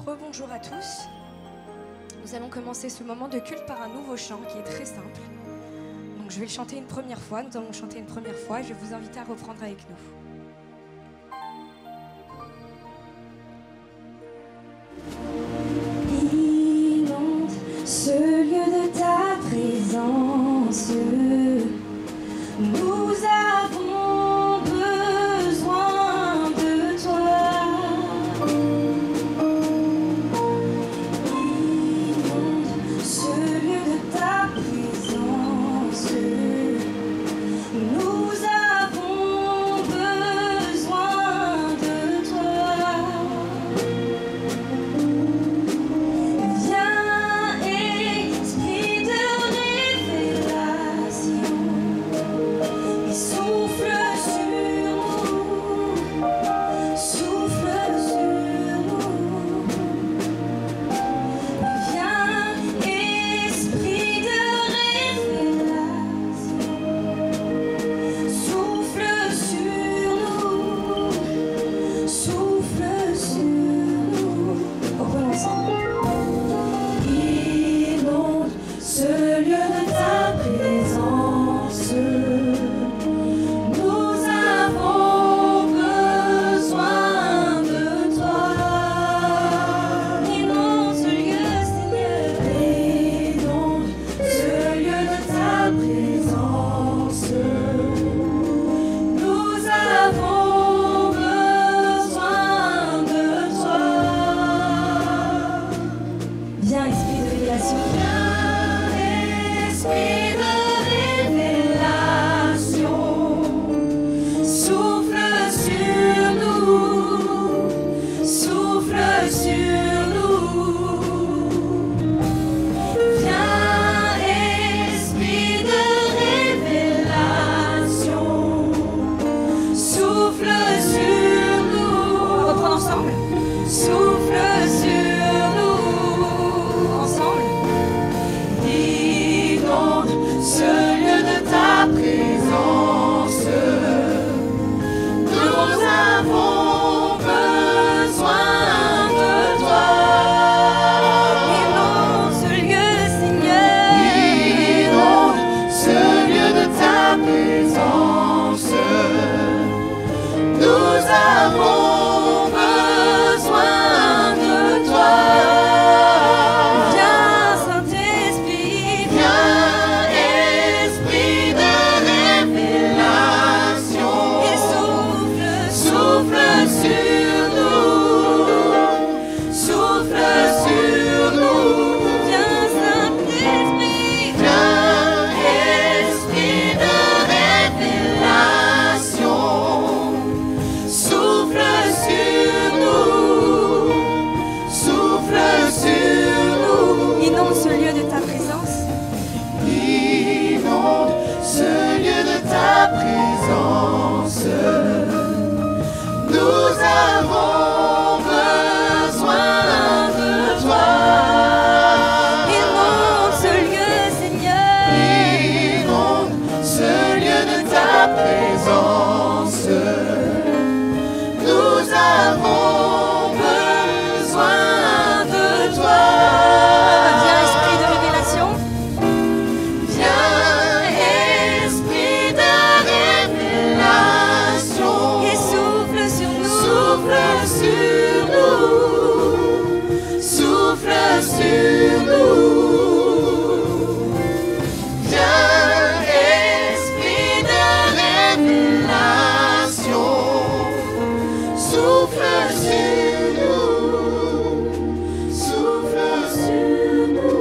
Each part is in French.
Rebonjour à tous. Nous allons commencer ce moment de culte par un nouveau chant qui est très simple. Donc je vais le chanter une première fois, nous allons le chanter une première fois et je vais vous inviter à reprendre avec nous. Inonde ce lieu de ta présence, nous avons besoin de toi. Inonde ce lieu de ta présence, nous avons besoin de toi. Viens, esprit de révélation, et souffle sur nous, souffle sur nous. Viens, esprit de révélation, souffle sur nous, souffle sur nous. Reprenons ensemble. Inonde ce lieu de ta présence, nous avons besoin de toi. Inonde ce lieu, Seigneur. Inonde ce lieu de ta présence, nous avons besoin de toi. Viens, esprit de révélation. Viens, esprit de révélation, souffle sur nous, souffle sur nous. Viens, esprit de révélation, souffle sur nous. On reprend ensemble. Souffle sur nous, ensemble. Inonde ce lieu de ta présence, nous avons besoin de toi. Inonde ce lieu, Seigneur. Inonde ce lieu de ta présence, nous avons besoin de toi. Viens, Saint-Esprit, viens, esprit de révélation, et souffle sur nous, souffle sur nous. Viens, Saint-Esprit, viens, esprit de révélation, souffle sur nous, souffle sur nous. Inonde ce lieu de ta présence. Inonde ce lieu de ta présence, nous avons besoin de toi. Inonde ce lieu, Seigneur. Inonde ce lieu de ta présence, nous avons besoin de toi. Viens, esprit de révélation. Viens, esprit de révélation, et souffle sur nous, souffle sur nous, souffle sur nous. Viens, esprit de révélation, souffle sur nous, souffle sur nous.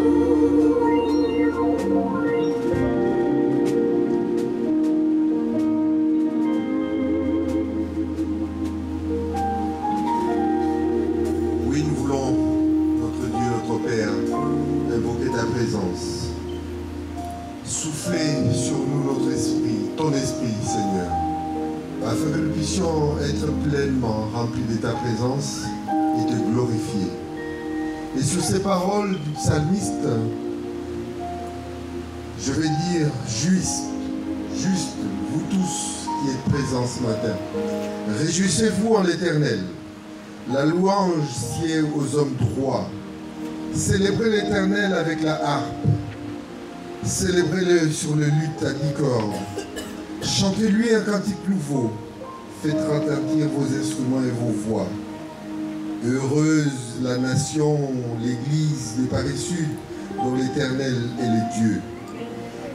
Oui, nous voulons, notre Dieu, notre Père, invoquer ta présence. Souffler sur nous notre esprit, ton esprit, Seigneur, afin que nous puissions être pleinement remplis de ta présence et te glorifier. Et sur ces paroles du psalmiste, je vais dire juste, vous tous qui êtes présents ce matin, réjouissez-vous en l'Éternel. La louange sied aux hommes droits. Célébrez l'Éternel avec la harpe. Célébrez-le sur le luth à 10 cordes. Chantez-lui un cantique nouveau. Faites retentir vos instruments et vos voix. Heureuse la nation, l'église des paresseux, dont l'Éternel est le Dieu.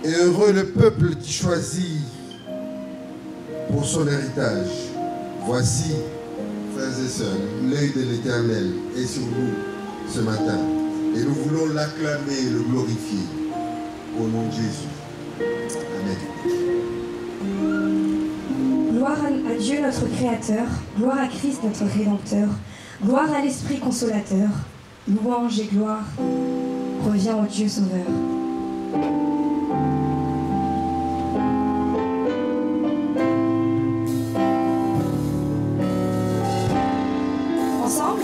Et heureux le peuple qui choisit pour son héritage. Voici, frères et sœurs, l'œil de l'Éternel est sur nous ce matin. Et nous voulons l'acclamer et le glorifier. Au nom de Jésus. Amen. Gloire à Dieu notre Créateur, gloire à Christ notre Rédempteur, gloire à l'Esprit Consolateur, louange et gloire revient au Dieu Sauveur. Ensemble ?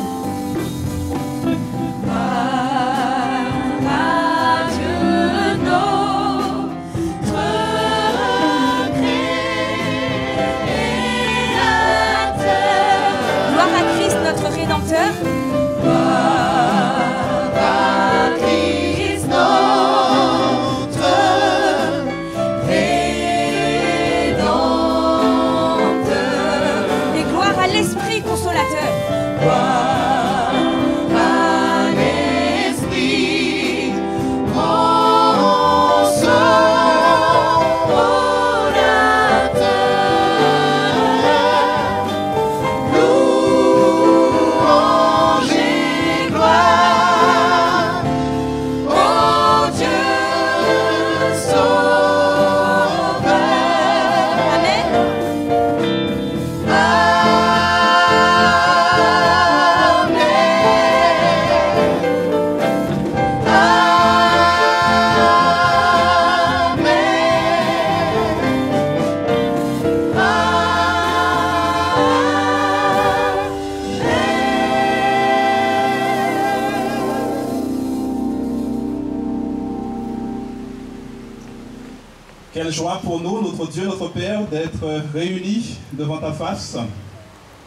Quelle joie pour nous, notre Dieu, notre Père, d'être réunis devant ta face,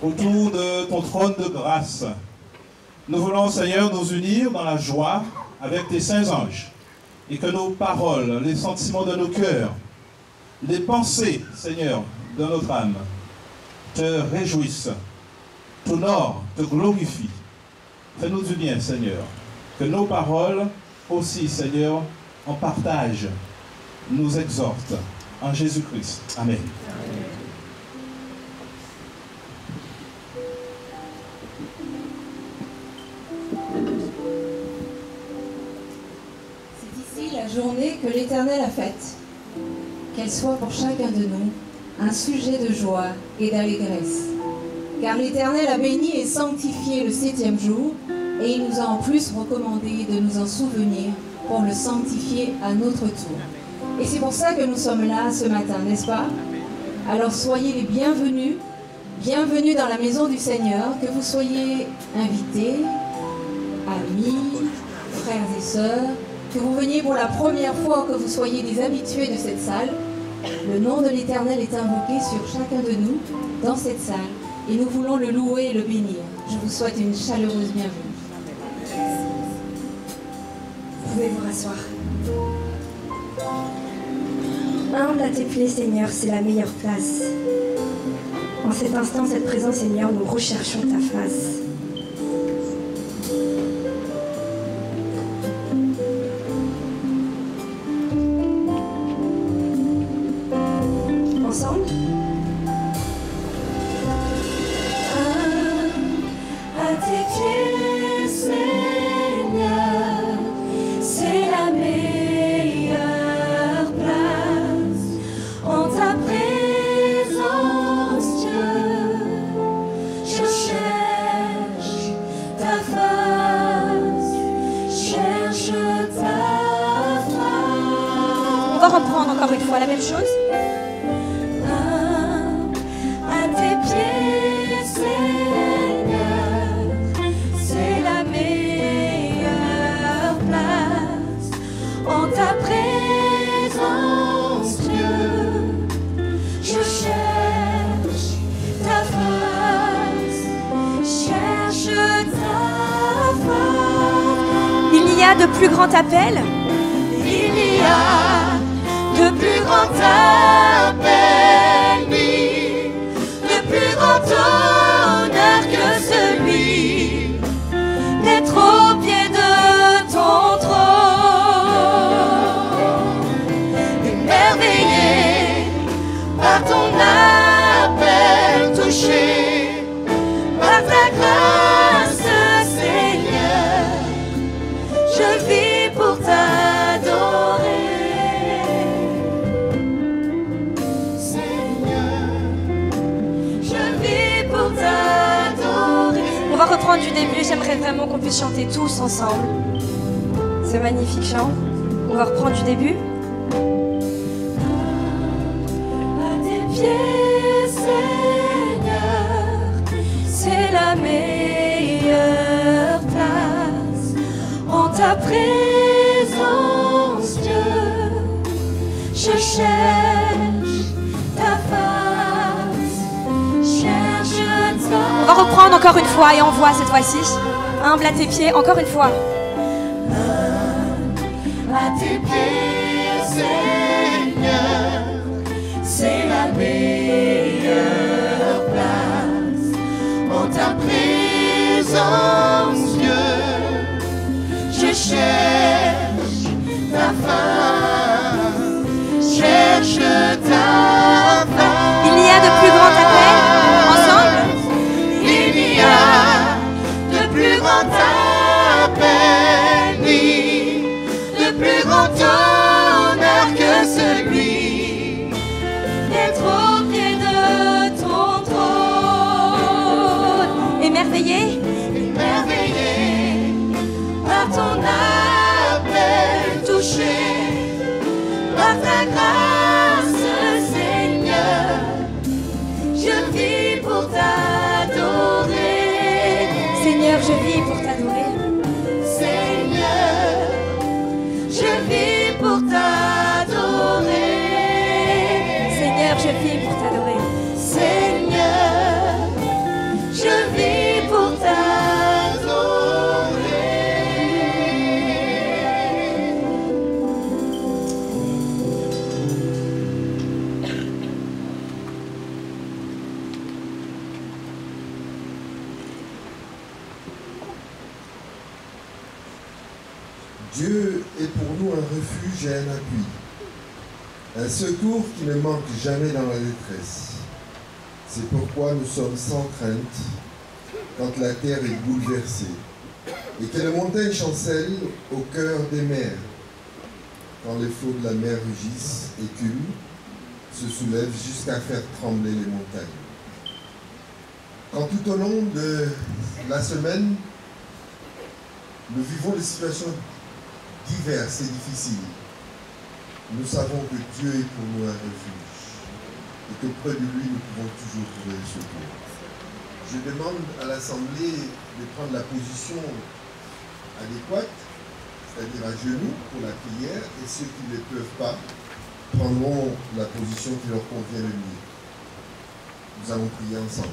autour de ton trône de grâce. Nous voulons, Seigneur, nous unir dans la joie avec tes saints anges, et que nos paroles, les sentiments de nos cœurs, les pensées, Seigneur, de notre âme, te réjouissent, t'honorent, te glorifient. Fais-nous du bien, Seigneur, que nos paroles aussi, Seigneur, en partage, nous exhortent en Jésus-Christ. Amen. C'est ici la journée que l'Éternel a faite. Qu'elle soit pour chacun de nous un sujet de joie et d'allégresse. Car l'Éternel a béni et sanctifié le 7e jour, et il nous a en plus recommandé de nous en souvenir pour le sanctifier à notre tour. Et c'est pour ça que nous sommes là ce matin, n'est-ce pas? Alors soyez les bienvenus, bienvenus dans la maison du Seigneur, que vous soyez invités, amis, frères et sœurs, que vous veniez pour la première fois, que vous soyez des habitués de cette salle. Le nom de l'Éternel est invoqué sur chacun de nous dans cette salle, et nous voulons le louer et le bénir. Je vous souhaite une chaleureuse bienvenue. Vous pouvez vous rasseoir. Humble à tes pieds, Seigneur, c'est la meilleure place. En cet instant, cette présence, Seigneur, nous recherchons ta face. Ensemble ? À tes pieds, Seigneur, c'est la meilleure place. En ta présence, Dieu, je cherche ta face, cherche ta face. On va reprendre encore une fois la même chose. À tes pieds, Seigneur, c'est la meilleure place. En ta présence, Dieu, je cherche ta face, cherche a de plus grands appels. Il y a de plus grands appels, oui, de plus grand honneur que celui d'être au pied de ton trône, émerveillé par ton appel, touché par ta grâce, Seigneur, je vis pour t'adorer. Seigneur, je vis pour t'adorer. On va reprendre du début. J'aimerais vraiment qu'on puisse chanter tous ensemble ce magnifique chant. On va reprendre du début. À tes pieds, Seigneur, c'est la meilleure place. En ta présence, Dieu, je cherche ta face, cherche ta. On va reprendre encore une fois et on voit cette fois-ci. Humble à tes pieds, encore une fois. À tes pieds, Seigneur, c'est la meilleure place. En ta présence, Dieu, je cherche ta face, cherche ta face. Il y a de plus grands appels. Ensemble. Il y a de plus grands appels, oui, de plus grand honneur que celui d'être au pied de ton trône, Émerveillé. émerveillé par ton appel, touché par ta grâce, Seigneur, je vis pour t'adorer. Seigneur, je vis pour t'adorer. Seigneur, je vis pour t'adorer. Seigneur, je vis pour t'adorer. Seigneur, je vis pour Dieu est pour nous un refuge et un appui, un secours qui ne manque jamais dans la détresse. C'est pourquoi nous sommes sans crainte quand la terre est bouleversée et que les montagnes chancellent au cœur des mers, quand les flots de la mer rugissent, écument, se soulèvent jusqu'à faire trembler les montagnes. Quand tout au long de la semaine, nous vivons des situations diverses et difficiles, nous savons que Dieu est pour nous un refuge et que près de lui nous pouvons toujours trouver le secours. Je demande à l'Assemblée de prendre la position adéquate, c'est-à-dire à genoux pour la prière, et ceux qui ne le peuvent pas prendront la position qui leur convient le mieux. Nous allons prier ensemble.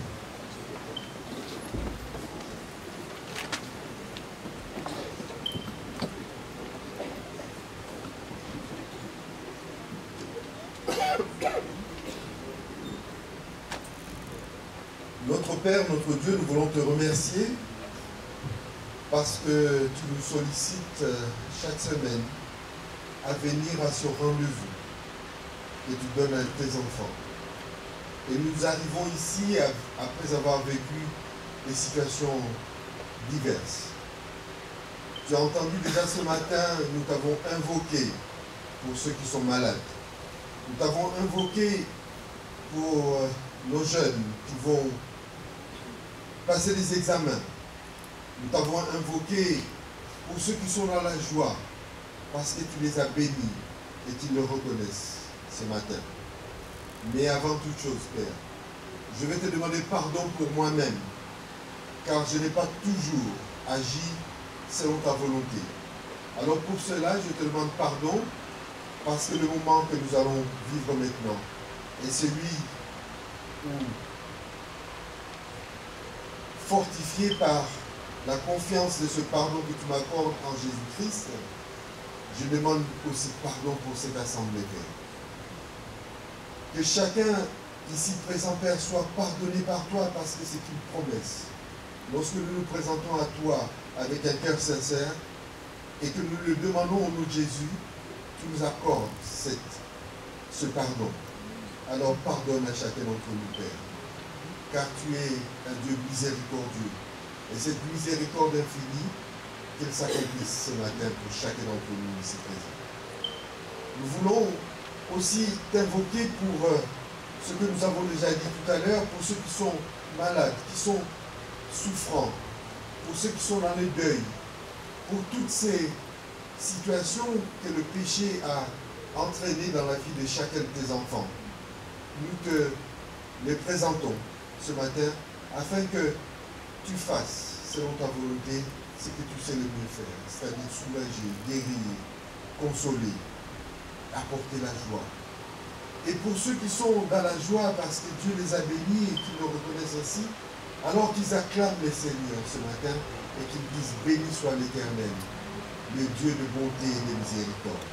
Notre Père, notre Dieu, nous voulons te remercier parce que tu nous sollicites chaque semaine à venir à ce rendez-vous que tu donnes à tes enfants. Et nous arrivons ici après avoir vécu des situations diverses. Tu as entendu déjà ce matin, nous t'avons invoqué pour ceux qui sont malades. Nous t'avons invoqué pour nos jeunes qui vont passer des examens. Nous t'avons invoqué pour ceux qui sont dans la joie, parce que tu les as bénis et qu'ils le reconnaissent ce matin. Mais avant toute chose, Père, je vais te demander pardon pour moi-même, car je n'ai pas toujours agi selon ta volonté. Alors pour cela, je te demande pardon, parce que le moment que nous allons vivre maintenant est celui où, fortifié par la confiance de ce pardon que tu m'accordes en Jésus-Christ, je demande aussi pardon pour cette assemblée, Père. Que chacun ici présent, Père, soit pardonné par toi parce que c'est une promesse. Lorsque nous nous présentons à toi avec un cœur sincère et que nous le demandons au nom de Jésus, tu nous accordes ce pardon. Alors pardonne à chacun d'entre nous, Père, car tu es un Dieu miséricordieux. Et cette miséricorde infinie, qu'elle s'accomplisse ce matin pour chacun d'entre nous ici présents. Nous voulons aussi t'invoquer pour ce que nous avons déjà dit tout à l'heure, pour ceux qui sont malades, qui sont souffrants, pour ceux qui sont dans le deuil, pour toutes ces situations que le péché a entraînées dans la vie de chacun de tes enfants. Nous te les présentons ce matin afin que tu fasses, selon ta volonté, ce que tu sais le mieux faire, c'est-à-dire soulager, guérir, consoler, apporter la joie. Et pour ceux qui sont dans la joie parce que Dieu les a bénis et qu'ils le reconnaissent ainsi, alors qu'ils acclament le Seigneur ce matin et qu'ils disent « Béni soit l'Éternel, le Dieu de bonté et de miséricorde ».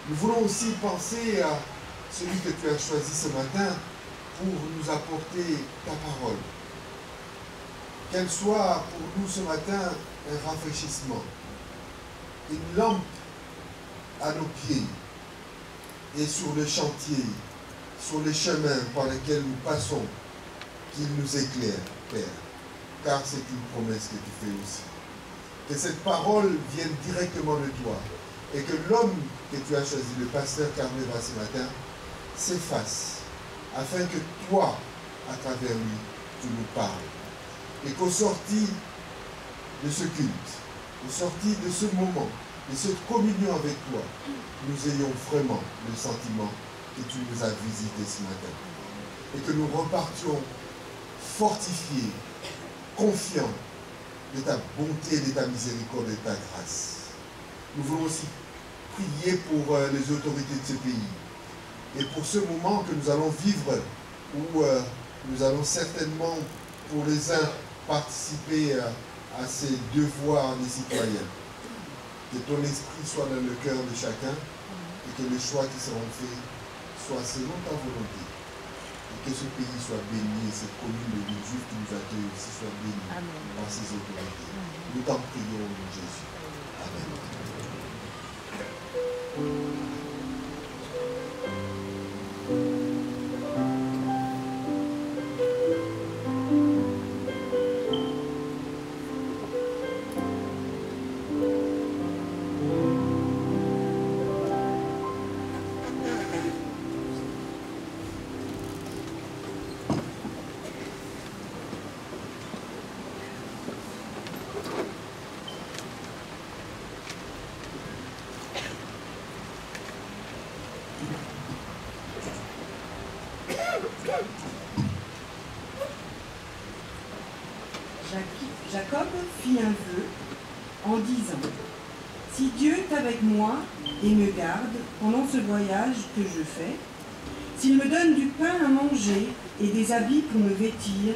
Nous voulons aussi penser à celui que tu as choisi ce matin pour nous apporter ta parole. Qu'elle soit pour nous ce matin un rafraîchissement, une lampe à nos pieds et sur le chantier, sur les chemins par lesquels nous passons, qu'il nous éclaire, Père, car c'est une promesse que tu fais aussi. Que cette parole vienne directement de toi et que l'homme que tu as choisi, le pasteur Carmela ce matin, s'efface afin que toi, à travers lui, tu nous parles. Et qu'au sorti de ce culte, au sorti de ce moment, de cette communion avec toi, nous ayons vraiment le sentiment que tu nous as visités ce matin. Et que nous repartions fortifiés, confiants de ta bonté, de ta miséricorde et de ta grâce. Nous voulons aussi prier pour les autorités de ce pays. Et pour ce moment que nous allons vivre, où nous allons certainement, pour les uns, participer à ces devoirs des citoyens. Que ton esprit soit dans le cœur de chacun et que les choix qui seront faits soient selon ta volonté. Et que ce pays soit béni et cette commune de Dieu qui nous accueille aussi soit bénie par ses autorités. Nous t'en prions au nom de Jésus. Amen. Jacob fit un vœu en disant « Si Dieu est avec moi et me garde pendant ce voyage que je fais, s'il me donne du pain à manger et des habits pour me vêtir,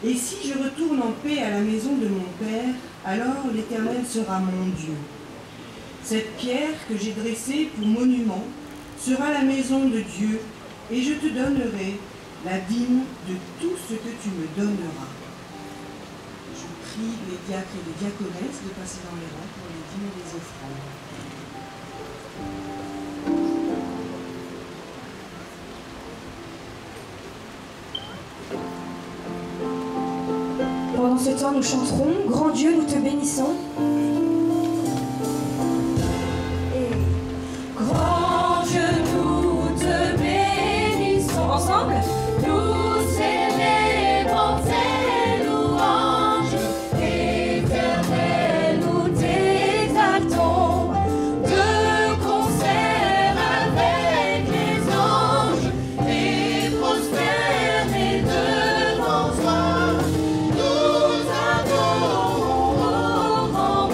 et si je retourne en paix à la maison de mon Père, alors l'Éternel sera mon Dieu. Cette pierre que j'ai dressée pour monument sera la maison de Dieu, et je te donnerai la dîme de tout ce que tu me donneras. » Je prie les diacres et les diaconesses de passer dans les rangs pour les dîmes et les offrandes. Pendant ce temps, nous chanterons « Grand Dieu, nous te bénissons ». Et Grand Dieu, nous te bénissons. Ensemble, nous célébrons tes louanges. Éternel, nous t'exaltons. De concert avec les anges et prosternés devant toi. Nous adorons au grand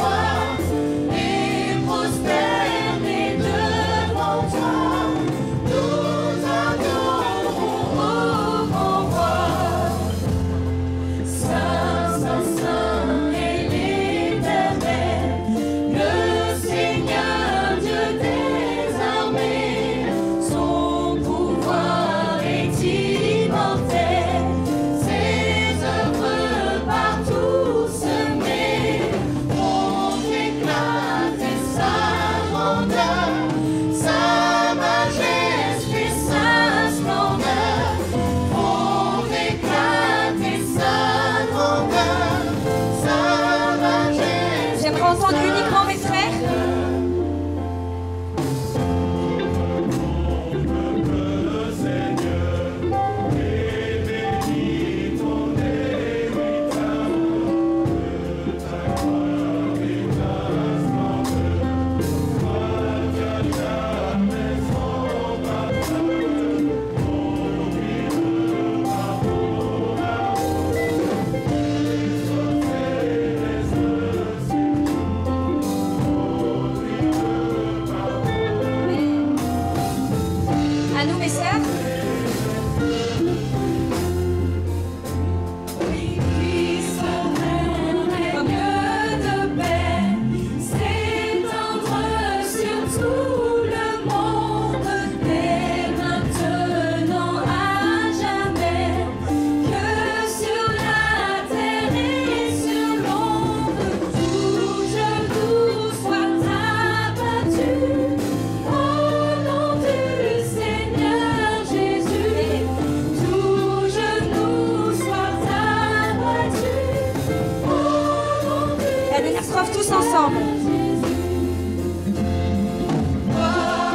tous ensemble.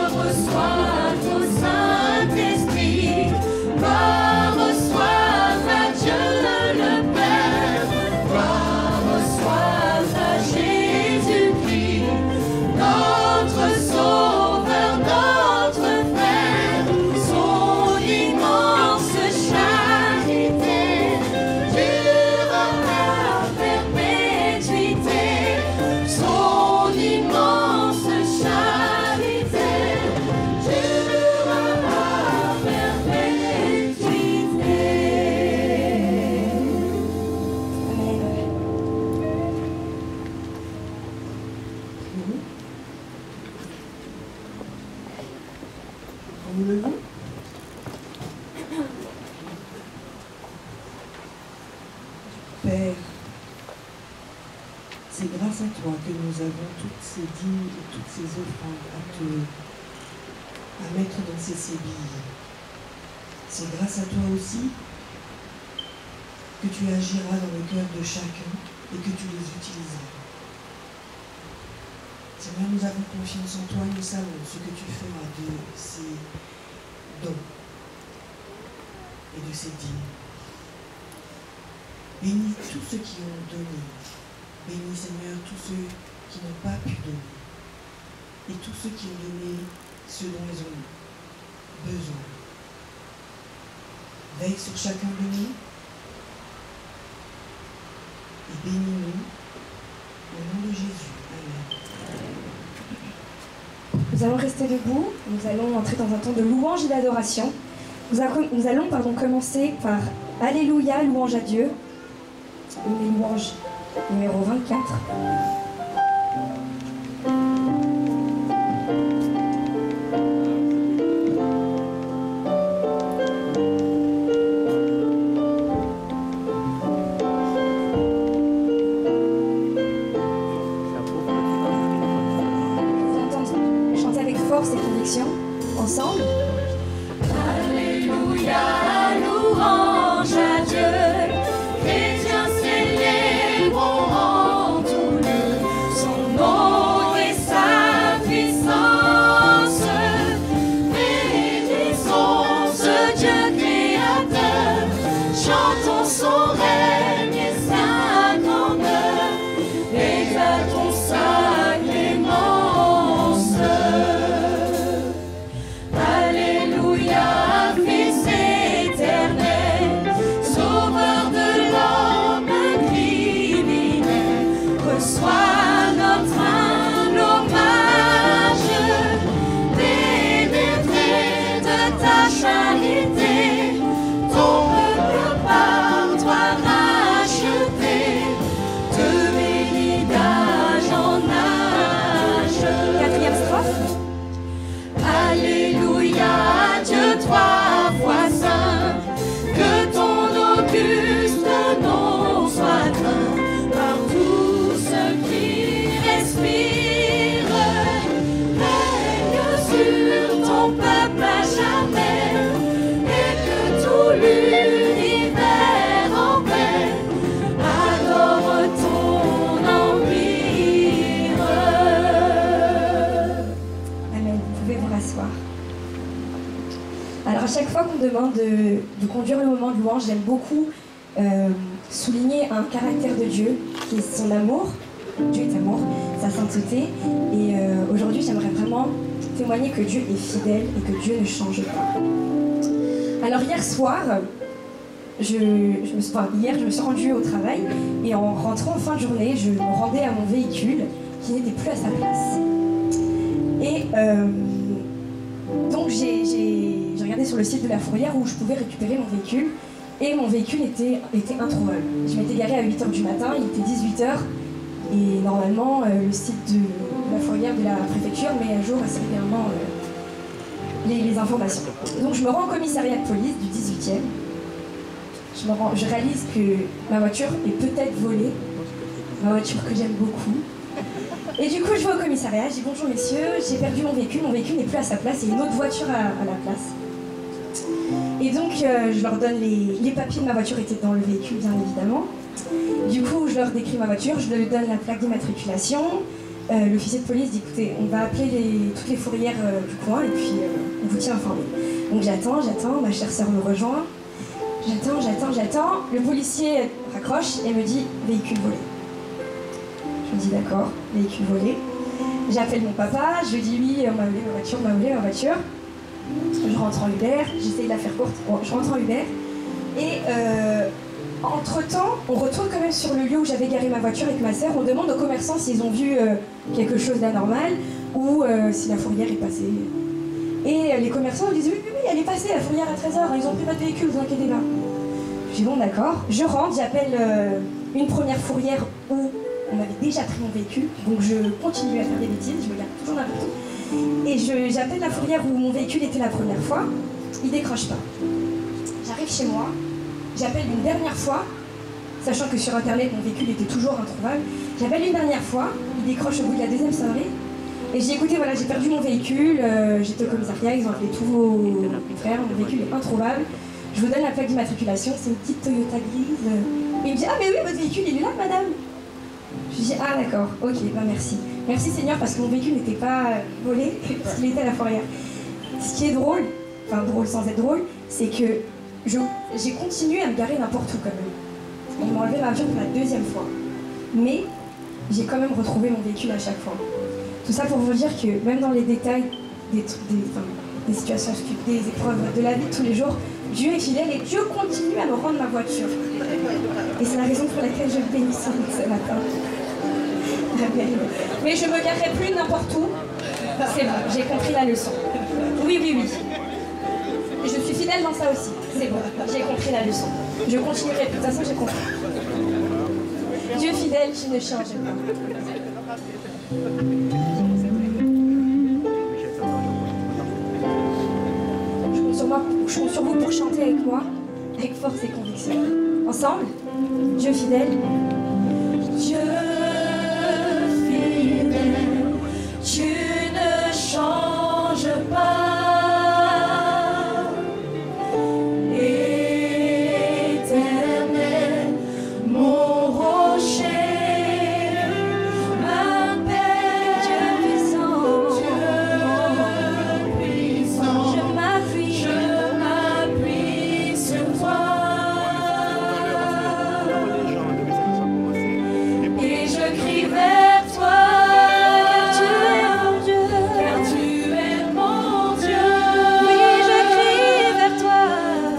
Reçois ton Saint-Esprit, reçois Dieu le Père, reçois Jésus-Christ, notre Sauveur, notre Frère, son immense charité durera à perpétuité, son immense charité durera à perpétuité. Nous nous levons. Père, c'est grâce à toi que nous avons toutes ces dîmes et toutes ces offrandes à mettre dans ces sébilles. C'est grâce à toi aussi que tu agiras dans le cœur de chacun et que tu les utiliseras. Seigneur, nous avons confiance en toi, nous savons ce que tu feras de ces dons et de ces dîmes. Bénis tous ceux qui ont donné. Bénis, Seigneur, tous ceux qui n'ont pas pu donner. Et tous ceux qui ont donné ce dont ils ont besoin. Veille sur chacun de nous. Et bénis-nous. Au nom de Jésus. Amen. Nous allons rester debout, nous allons entrer dans un temps de louange et d'adoration. Nous allons commencer par Alléluia, louange à Dieu. Une louange numéro 24. Chanter avec force et conviction, ensemble. Alléluia, louange à Dieu. Chrétiens célébrons en tout lieu son nom et sa puissance. Bénissons ce Dieu créateur, chantons son règne et sa grandeur, exaltons sa clémence. Alléluia, Fils éternel, Sauveur de l'homme criminel, reçois notre humble hommage, pénétré de ta charité, ton peuple par toi racheté, te bénis d'âge en âge. Quatrième strophe. Alléluia, Dieu trois fois saint, que ton auguste nom soit craint par tous ceux qui respirent. Règne sur ton peuple à jamais, et que tout l'univers en paix adore ton empire. Amen. Vous pouvez vous rasseoir. Alors à chaque fois qu'on me demande de conduire le moment de louange, j'aime beaucoup souligner un caractère de Dieu qui est son amour. Dieu est amour, sa sainteté. Et aujourd'hui, j'aimerais vraiment témoigner que Dieu est fidèle et que Dieu ne change pas. Alors hier soir, hier, je me suis rendue au travail et en rentrant en fin de journée, je me rendais à mon véhicule qui n'était plus à sa place. Et donc j'ai regardé sur le site de la Fourrière où je pouvais récupérer mon véhicule et mon véhicule était introuvable. Je m'étais garée à 8h du matin, il était 18h et normalement le site de la Fourrière de la préfecture met à jour assez régulièrement les informations. Donc je me rends au commissariat de police du 18e. Je réalise que ma voiture est peut-être volée, ma voiture que j'aime beaucoup. Et du coup, je vais au commissariat, je dis bonjour messieurs, j'ai perdu mon véhicule n'est plus à sa place, il y a une autre voiture à la place. Et donc, je leur donne les papiers de ma voiture étaient dans le véhicule, bien évidemment. Du coup, je leur décris ma voiture, je leur donne la plaque d'immatriculation. L'officier de police dit écoutez, on va appeler toutes les fourrières du coin et puis on vous tient informé. Donc j'attends, ma chère sœur me rejoint. J'attends. Le policier raccroche et me dit véhicule volé. Je me dis d'accord, véhicule volé. J'appelle mon papa, je lui dis oui, on m'a volé ma voiture. Je rentre en Uber, j'essaie de la faire courte. Bon, je rentre en Uber et entre-temps, on retourne quand même sur le lieu où j'avais garé ma voiture avec ma sœur. On demande aux commerçants s'ils ont vu quelque chose d'anormal ou si la fourrière est passée. Et les commerçants nous disent oui, elle est passée, la fourrière à 13h, ils ont pris votre véhicule, vous inquiétez pas. Je dis bon d'accord, je rentre, j'appelle une première fourrière où on avait déjà pris mon véhicule, donc je continue à faire des bêtises, je me garde toujours n'importe où. Et j'appelle la fourrière où mon véhicule était la première fois, il décroche pas. J'arrive chez moi, j'appelle une dernière fois, sachant que sur internet mon véhicule était toujours introuvable. J'appelle une dernière fois, il décroche au bout de la deuxième sonnerie. Et j'ai écouté, voilà, j'ai perdu mon véhicule, j'étais au commissariat, ils ont appelé tous vos frères, mon véhicule est introuvable. Je vous donne la plaque d'immatriculation, c'est une petite Toyota grise. Et il me dit, ah mais oui, votre véhicule il est là madame. Je lui dis, ah d'accord, ok, bah merci. Merci Seigneur parce que mon véhicule n'était pas volé, parce qu'il était à la fourrière. Ce qui est drôle, enfin drôle sans être drôle, c'est que j'ai continué à me garer n'importe où quand même. Ils m'ont enlevé ma voiture pour la deuxième fois. Mais j'ai quand même retrouvé mon véhicule à chaque fois. Tout ça pour vous dire que même dans les détails des situations, des épreuves de la vie de tous les jours, Dieu est fidèle et Dieu continue à me rendre ma voiture. Et c'est la raison pour laquelle je le bénis ce matin. Amen. Mais je me garerai plus n'importe où. C'est bon, j'ai compris la leçon. Oui. Et je suis fidèle dans ça aussi. C'est bon, j'ai compris la leçon. Je continuerai, de toute façon j'ai compris. Dieu fidèle qui ne change pas. Je compte sur vous pour chanter avec moi, avec force et conviction. Ensemble, Dieu fidèle. Dieu fidèle, tu ne changes pas. Éternel, mon rocher, ma paix, Dieu puissant, je m'appuie sur toi. Et je crie vers toi, car tu es mon Dieu. Oui, je crie vers toi.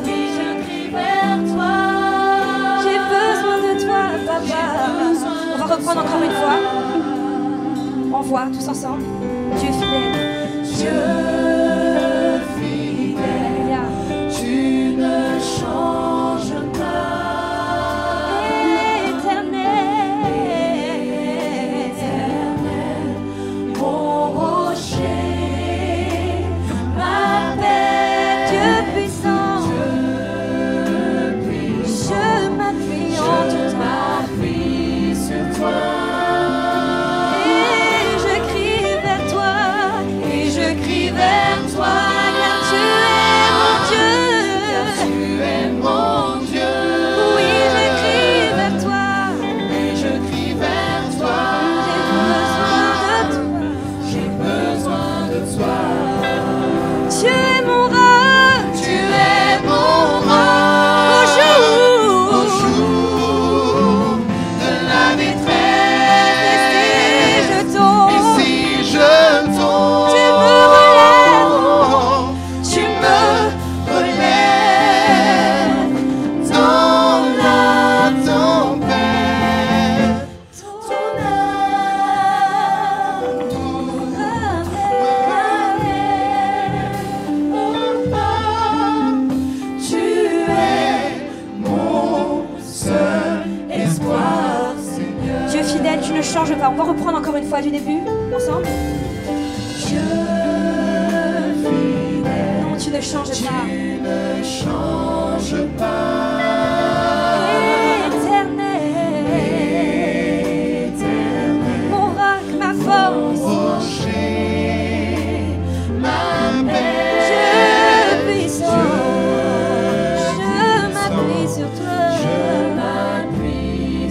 Oui, je crie vers toi. J'ai besoin de toi, papa. On va reprendre encore une fois. On voit tous ensemble. Dieu fidèle. Dieu fidèle, tu ne changes pas. Éternel, mon rocher, ma paix, Dieu puissant, je m'appuie en tout temps sur toi. Et je crie vers toi, car tu es mon Dieu. Tu es mon Dieu. Oui, je crie vers toi. J'ai besoin de toi. Tu es mon roc. Au jour de la détresse, et si je tombe, et si je tombe, tu me relèves. dans la tempête. Tu es mon seul espoir, Seigneur. Dieu fidèle, tu ne changes pas. On va reprendre encore une fois du début, ensemble. Dieu fidèle, non, tu ne changes pas. Tu ne changes pas. Éternel, mon roc, ma force, Rocher, ma paix, Dieu puissant, je m'appuie sur toi. je m'appuie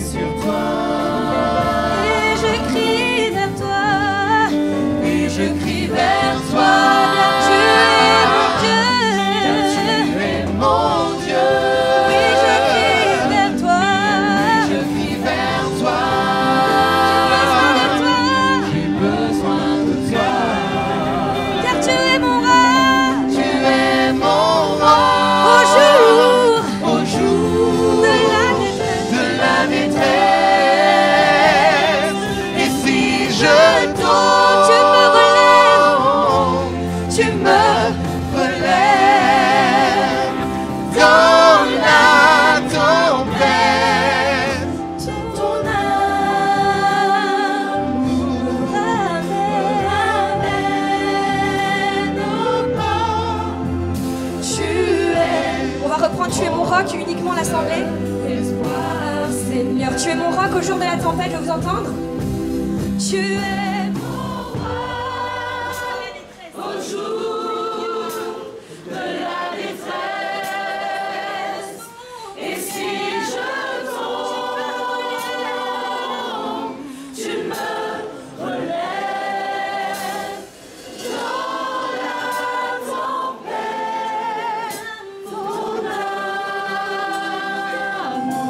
Seigneur. Tu es mon roc au jour de la tempête, je veux vous entendre. Tu es mon roc au jour de la détresse. Et si je tombe, tu me relèves dans la tempête. Ton amour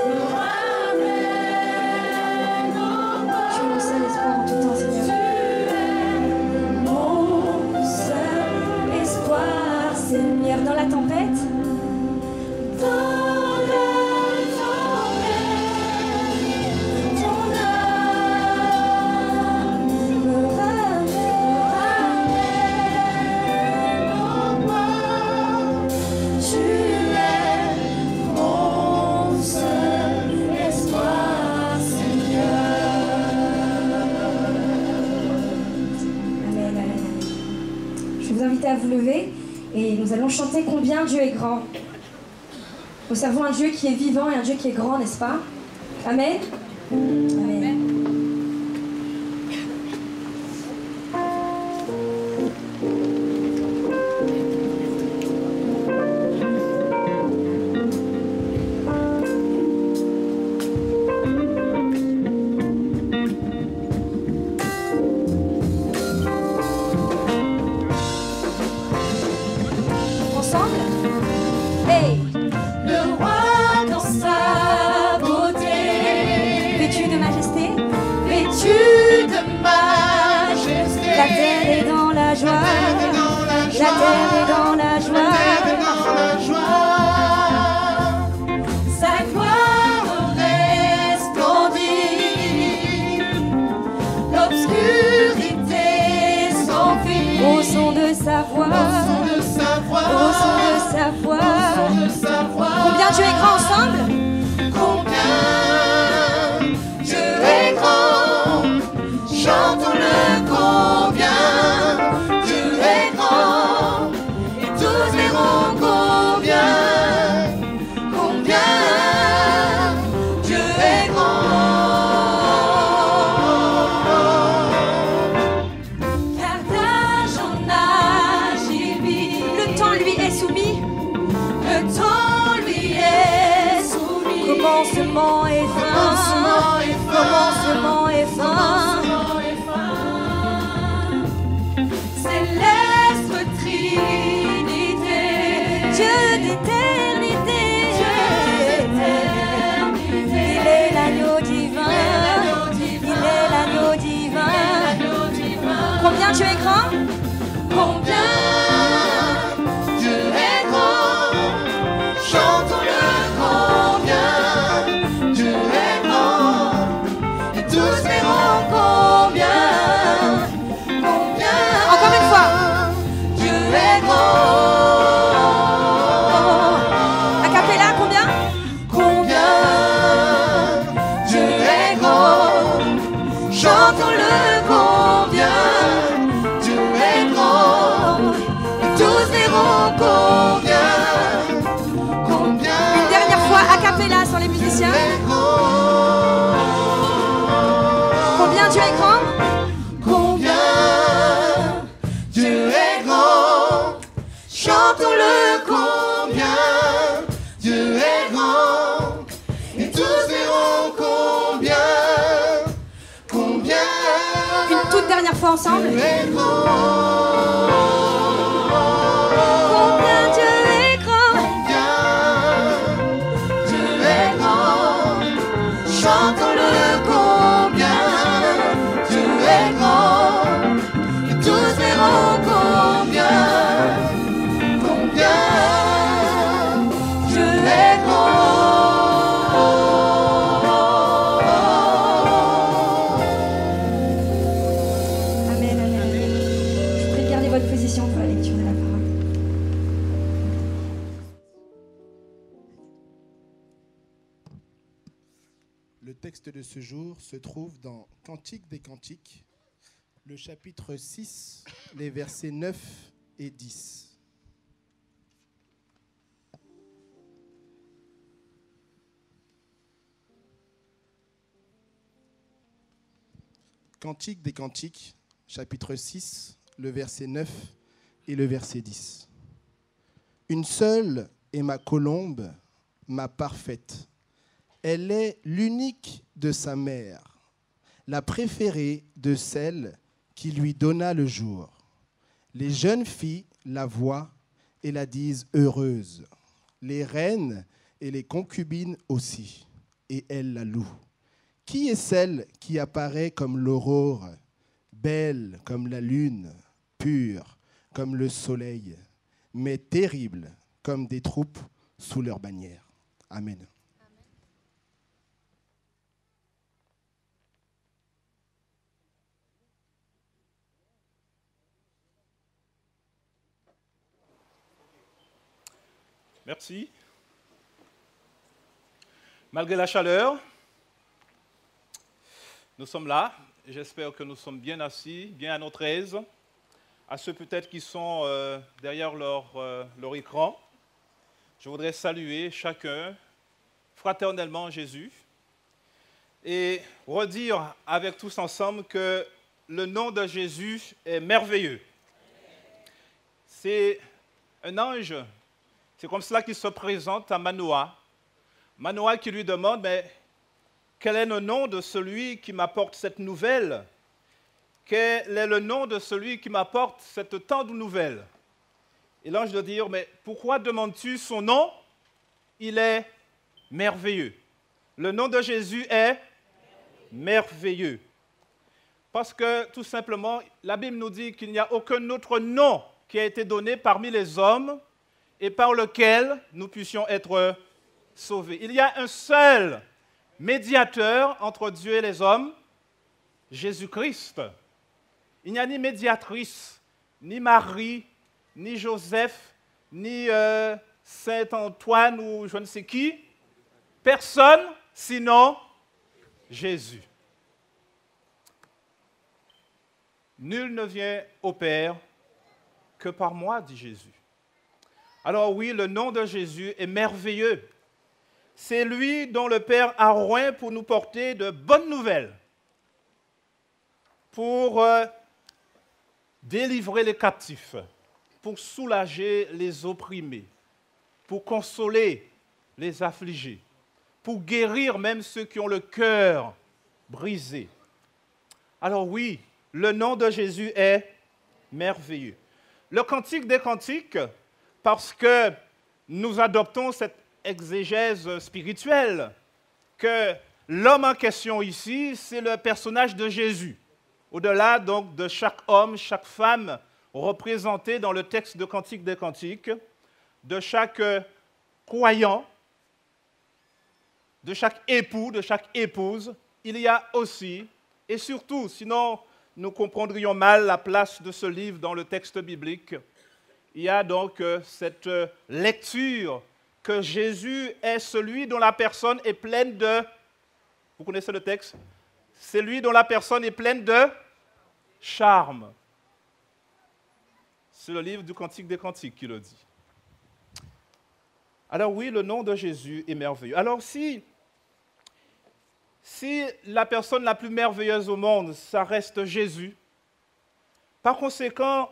me ramène au bord. Tu es mon seul espoir en tout temps, Seigneur. Mon seul espoir, Seigneur, dans la tempête. Dans la tempête, ton amour me ramène au bord. Tu es mon seul espoir, Seigneur. Amen, amen, amen. Je vais vous inviter à vous lever et nous allons chanter combien Dieu est grand. Nous servons un Dieu qui est vivant et un Dieu qui est grand, n'est-ce pas? Amen. Amen. Ensemble. Hey. Le roi dans sa beauté, vêtu de majesté, vêtu de majesté. La terre est dans la joie, la terre est dans la joie. Sa gloire resplendit, l'obscurité s'enfuit. Au son de sa voix, au son de sa voix. Combien Dieu est grand ensemble? Combien Dieu est grand, chantons-le combien Dieu est grand, et tous verront combien Dieu est grand. Car d'âge en âge il vit, le temps lui est soumis. Le temps lui est soumis. Commencement et fin. Commencement et fin. Céleste Trinité. Dieu d'éternité. Il est l'agneau divin. Il est l'agneau divin. Combien Dieu est grand? Combien Dieu est grand, chantons-le combien Dieu est grand, et tous verront combien encore une fois, Dieu est grand. A cappella, combien Dieu est grand, chantons-le combien Dieu est grand, et tous verront combien. Une dernière fois, a cappella sur les musiciens. Combien Dieu est grand? Combien Dieu est grand, chantons-le combien Dieu est grand, et tous verront combien. Une toute dernière fois ensemble. Dieu est grand. Combien Dieu est grand. Dieu est grand, chantons-le combien Dieu est grand, et tous verront combien Dieu est grand. Amen, amen, amen. Je prie de garder votre position pour la lecture de la parole. Le texte de ce jour se trouve dans Cantique des Cantiques, le chapitre 6, les versets 9 et 10. Cantique des Cantiques, chapitre 6, le verset 9 et le verset 10. Une seule est ma colombe, ma parfaite. Elle est l'unique de sa mère, la préférée de celle qui lui donna le jour. Les jeunes filles la voient et la disent heureuse. Les reines et les concubines aussi, et elles la louent. Qui est celle qui apparaît comme l'aurore, belle comme la lune, pure comme le soleil, mais terrible comme des troupes sous leur bannière? Amen. Merci. Malgré la chaleur, nous sommes là. J'espère que nous sommes bien assis, bien à notre aise. À ceux peut-être qui sont derrière leur écran, je voudrais saluer chacun fraternellement Jésus et redire avec tous ensemble que le nom de Jésus est merveilleux. C'est un ange. C'est comme cela qu'il se présente à Manoah. Manoah qui lui demande, mais quel est le nom de celui qui m'apporte cette nouvelle? Quel est le nom de celui qui m'apporte cette tendre nouvelle? Et l'ange de dire, mais pourquoi demandes-tu son nom? Il est merveilleux. Le nom de Jésus est merveilleux. Parce que tout simplement, la Bible nous dit qu'il n'y a aucun autre nom qui a été donné parmi les hommes et par lequel nous puissions être sauvés. Il y a un seul médiateur entre Dieu et les hommes, Jésus-Christ. Il n'y a ni médiatrice, ni Marie, ni Joseph, ni Saint-Antoine ou je ne sais qui. Personne sinon Jésus. Nul ne vient au Père que par moi, dit Jésus. Alors oui, le nom de Jésus est merveilleux. C'est lui dont le Père a oint pour nous porter de bonnes nouvelles, pour délivrer les captifs, pour soulager les opprimés, pour consoler les affligés, pour guérir même ceux qui ont le cœur brisé. Alors oui, le nom de Jésus est merveilleux. Le Cantique des Cantiques, parce que nous adoptons cette exégèse spirituelle, que l'homme en question ici, c'est le personnage de Jésus. Au-delà donc de chaque homme, chaque femme représenté dans le texte de Cantique des Cantiques, de chaque croyant, de chaque époux, de chaque épouse, il y a aussi, et surtout, sinon nous comprendrions mal la place de ce livre dans le texte biblique, il y a donc cette lecture que Jésus est celui dont la personne est pleine de... Vous connaissez le texte? C'est lui dont la personne est pleine de charme. C'est le livre du Cantique des Cantiques qui le dit. Alors oui, le nom de Jésus est merveilleux. Alors si la personne la plus merveilleuse au monde, ça reste Jésus, par conséquent,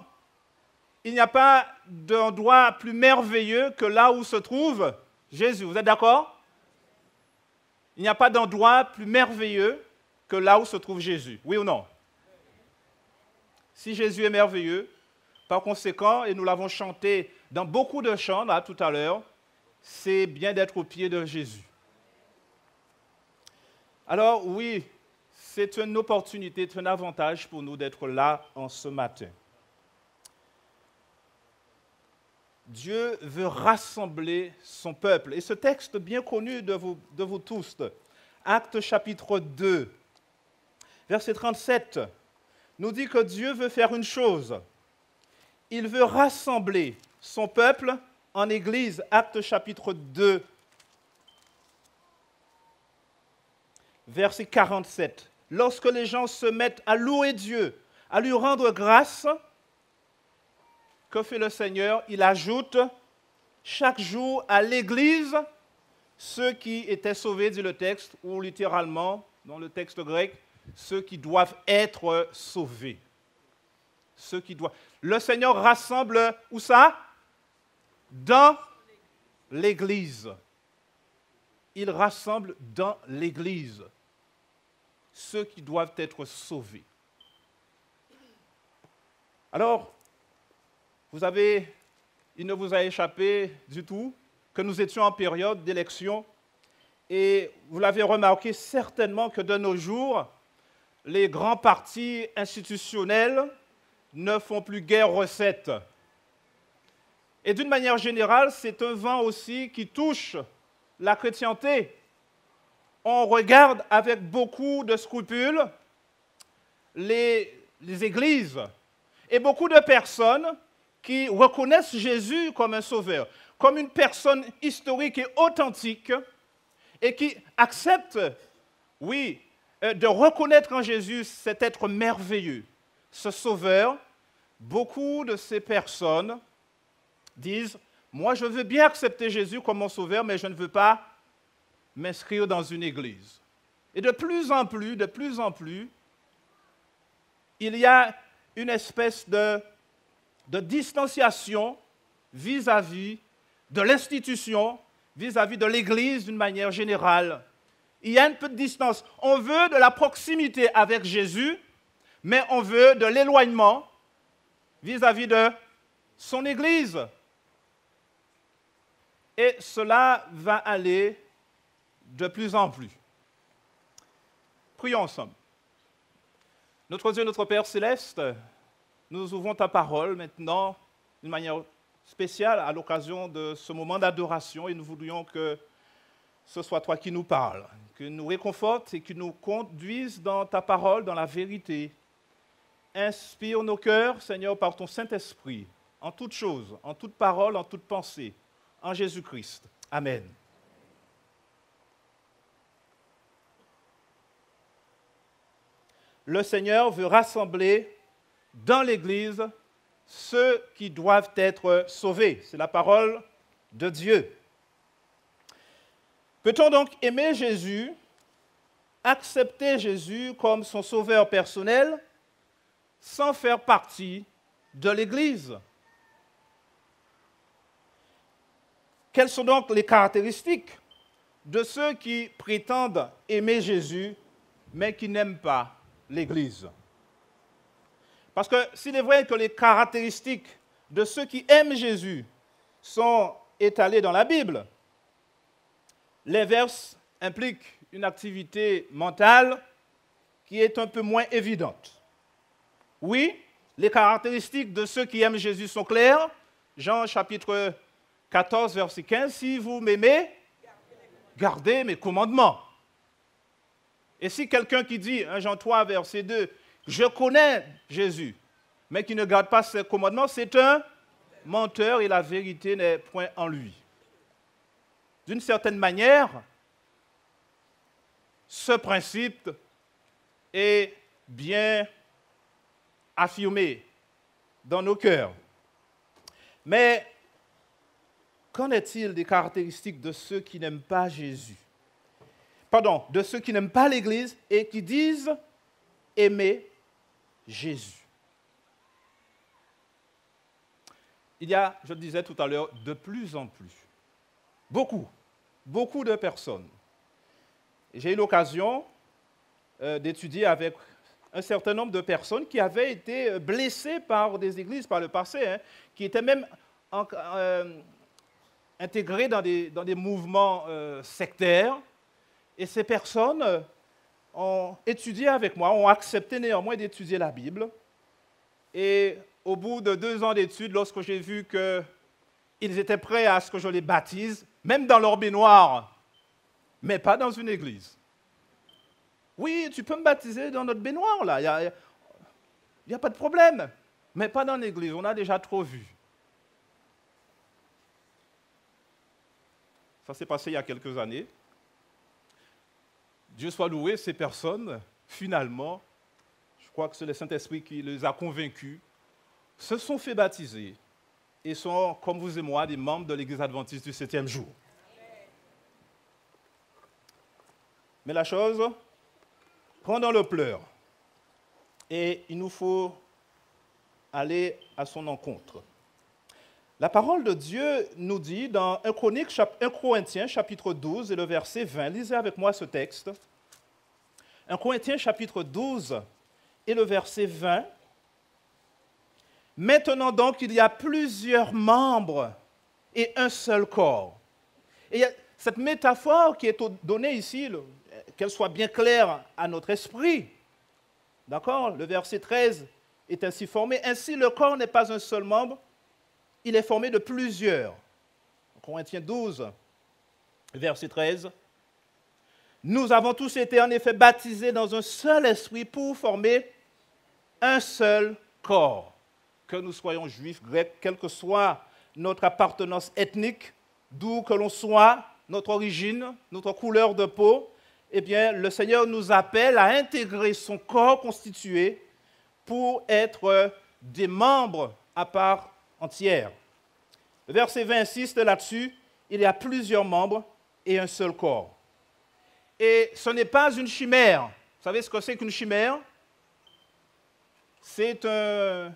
il n'y a pas d'endroit plus merveilleux que là où se trouve Jésus. Vous êtes d'accord? Il n'y a pas d'endroit plus merveilleux que là où se trouve Jésus. Oui ou non? Si Jésus est merveilleux, par conséquent, et nous l'avons chanté dans beaucoup de chants là tout à l'heure, c'est bien d'être au pied de Jésus. Alors oui, c'est une opportunité, c'est un avantage pour nous d'être là en ce matin. Dieu veut rassembler son peuple. Et ce texte bien connu de vous tous, Actes chapitre 2, verset 37, nous dit que Dieu veut faire une chose. Il veut rassembler son peuple en Église. Actes chapitre 2, verset 47. Lorsque les gens se mettent à louer Dieu, à lui rendre grâce, que fait le Seigneur? Il ajoute chaque jour à l'Église ceux qui étaient sauvés, dit le texte, ou littéralement, dans le texte grec, ceux qui doivent être sauvés. Ceux qui doivent... Le Seigneur rassemble, où ça? Dans l'Église. Il rassemble dans l'Église ceux qui doivent être sauvés. Alors, il ne vous a échappé du tout que nous étions en période d'élection et vous l'avez remarqué certainement que de nos jours, les grands partis institutionnels ne font plus guère recette. Et d'une manière générale, c'est un vent aussi qui touche la chrétienté. On regarde avec beaucoup de scrupules les églises et beaucoup de personnes qui reconnaissent Jésus comme un sauveur, comme une personne historique et authentique et qui acceptent, oui, de reconnaître en Jésus cet être merveilleux, ce sauveur. Beaucoup de ces personnes disent, moi je veux bien accepter Jésus comme mon sauveur, mais je ne veux pas m'inscrire dans une église. Et de plus en plus, il y a une espèce de distanciation vis-à-vis de l'institution, vis-à-vis de l'église d'une manière générale. Il y a un peu de distance. On veut de la proximité avec Jésus, mais on veut de l'éloignement vis-à-vis de son église. Et cela va aller de plus en plus. Prions ensemble. Notre Dieu, notre Père céleste, nous ouvrons ta parole maintenant d'une manière spéciale à l'occasion de ce moment d'adoration et nous voudrions que ce soit toi qui nous parles, que nous réconfortes et que nous conduises dans ta parole, dans la vérité. Inspire nos cœurs, Seigneur, par ton Saint-Esprit, en toutes choses, en toute parole, en toute pensée, en Jésus-Christ. Amen. Le Seigneur veut rassembler dans l'Église ceux qui doivent être sauvés. C'est la parole de Dieu. Peut-on donc aimer Jésus, accepter Jésus comme son sauveur personnel, sans faire partie de l'Église? Quelles sont donc les caractéristiques de ceux qui prétendent aimer Jésus, mais qui n'aiment pas l'Église? Parce que s'il est vrai que les caractéristiques de ceux qui aiment Jésus sont étalées dans la Bible, l'inverse implique une activité mentale qui est un peu moins évidente. Oui, les caractéristiques de ceux qui aiment Jésus sont claires. Jean chapitre 14, verset 15, « Si vous m'aimez, gardez mes commandements. » Et si quelqu'un qui dit, 1 Jean 3, verset 2, « Je connais Jésus, mais qui ne garde pas ses commandements, c'est un menteur et la vérité n'est point en lui. » D'une certaine manière, ce principe est bien affirmé dans nos cœurs. Mais qu'en est-il des caractéristiques de ceux qui n'aiment pas Jésus? Pardon, de ceux qui n'aiment pas l'Église et qui disent aimer Jésus. Il y a, je le disais tout à l'heure, de plus en plus, beaucoup de personnes. J'ai eu l'occasion d'étudier avec un certain nombre de personnes qui avaient été blessées par des églises par le passé, qui étaient même intégrées dans des mouvements sectaires. Et ces personnes ont étudié avec moi, ont accepté néanmoins d'étudier la Bible. Et au bout de 2 ans d'études, lorsque j'ai vu qu'ils étaient prêts à ce que je les baptise, même dans leur baignoire, mais pas dans une église. Oui, tu peux me baptiser dans notre baignoire, là, il n'y a pas de problème, mais pas dans l'église, on a déjà trop vu. Ça s'est passé il y a quelques années. Dieu soit loué, ces personnes, finalement, je crois que c'est le Saint-Esprit qui les a convaincus, se sont fait baptiser et sont, comme vous et moi, des membres de l'Église adventiste du 7e jour. Mais la chose Pendant le pleur. Et il nous faut aller à son encontre. La parole de Dieu nous dit dans 1 Corinthiens chapitre 12 et le verset 20, lisez avec moi ce texte. 1 Corinthiens chapitre 12 et le verset 20. Maintenant donc, il y a plusieurs membres et un seul corps. Et il y a cette métaphore qui est donnée ici, qu'elle soit bien claire à notre esprit. D'accord? Le verset 13 est ainsi formé. Ainsi, le corps n'est pas un seul membre, il est formé de plusieurs. Corinthiens 12, verset 13. Nous avons tous été en effet baptisés dans un seul esprit pour former un seul corps. Que nous soyons juifs, grecs, quelle que soit notre appartenance ethnique, d'où que l'on soit, notre origine, notre couleur de peau, eh bien, le Seigneur nous appelle à intégrer son corps constitué pour être des membres à part entière. Le verset 20 insiste là-dessus, il y a plusieurs membres et un seul corps. Et ce n'est pas une chimère. Vous savez ce que c'est qu'une chimère? C'est un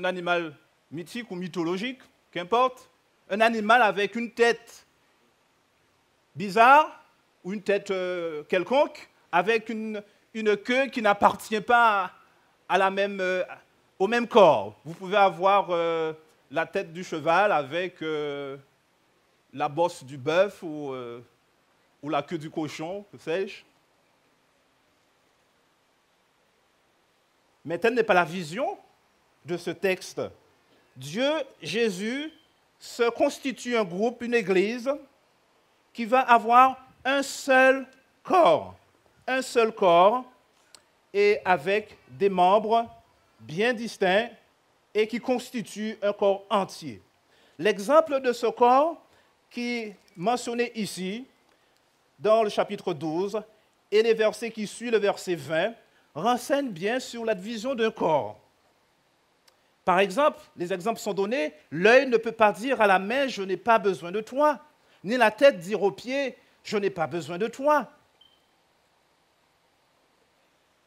animal mythique ou mythologique, qu'importe. Un animal avec une tête bizarre ou une tête quelconque, avec une queue qui n'appartient pas au même corps. Vous pouvez avoir la tête du cheval avec la bosse du bœuf ou la queue du cochon, que sais-je. Mais telle n'est pas la vision de ce texte. Dieu, Jésus, se constitue un groupe, une église, qui va avoir un seul corps, et avec des membres bien distincts et qui constituent un corps entier. L'exemple de ce corps qui est mentionné ici, dans le chapitre 12, et les versets qui suivent, le verset 20, renseignent bien sur la division d'un corps. Par exemple, les exemples sont donnés, l'œil ne peut pas dire à la main « je n'ai pas besoin de toi », ni la tête dire aux pieds « je n'ai pas besoin de toi ».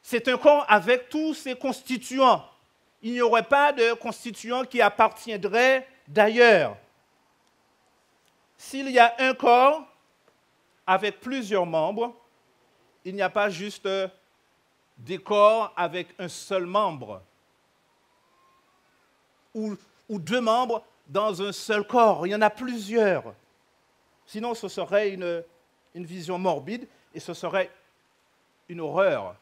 C'est un corps avec tous ses constituants. Il n'y aurait pas de constituant qui appartiendrait d'ailleurs. S'il y a un corps avec plusieurs membres, il n'y a pas juste des corps avec un seul membre ou deux membres dans un seul corps. Il y en a plusieurs. Sinon, ce serait une vision morbide et ce serait une horreur.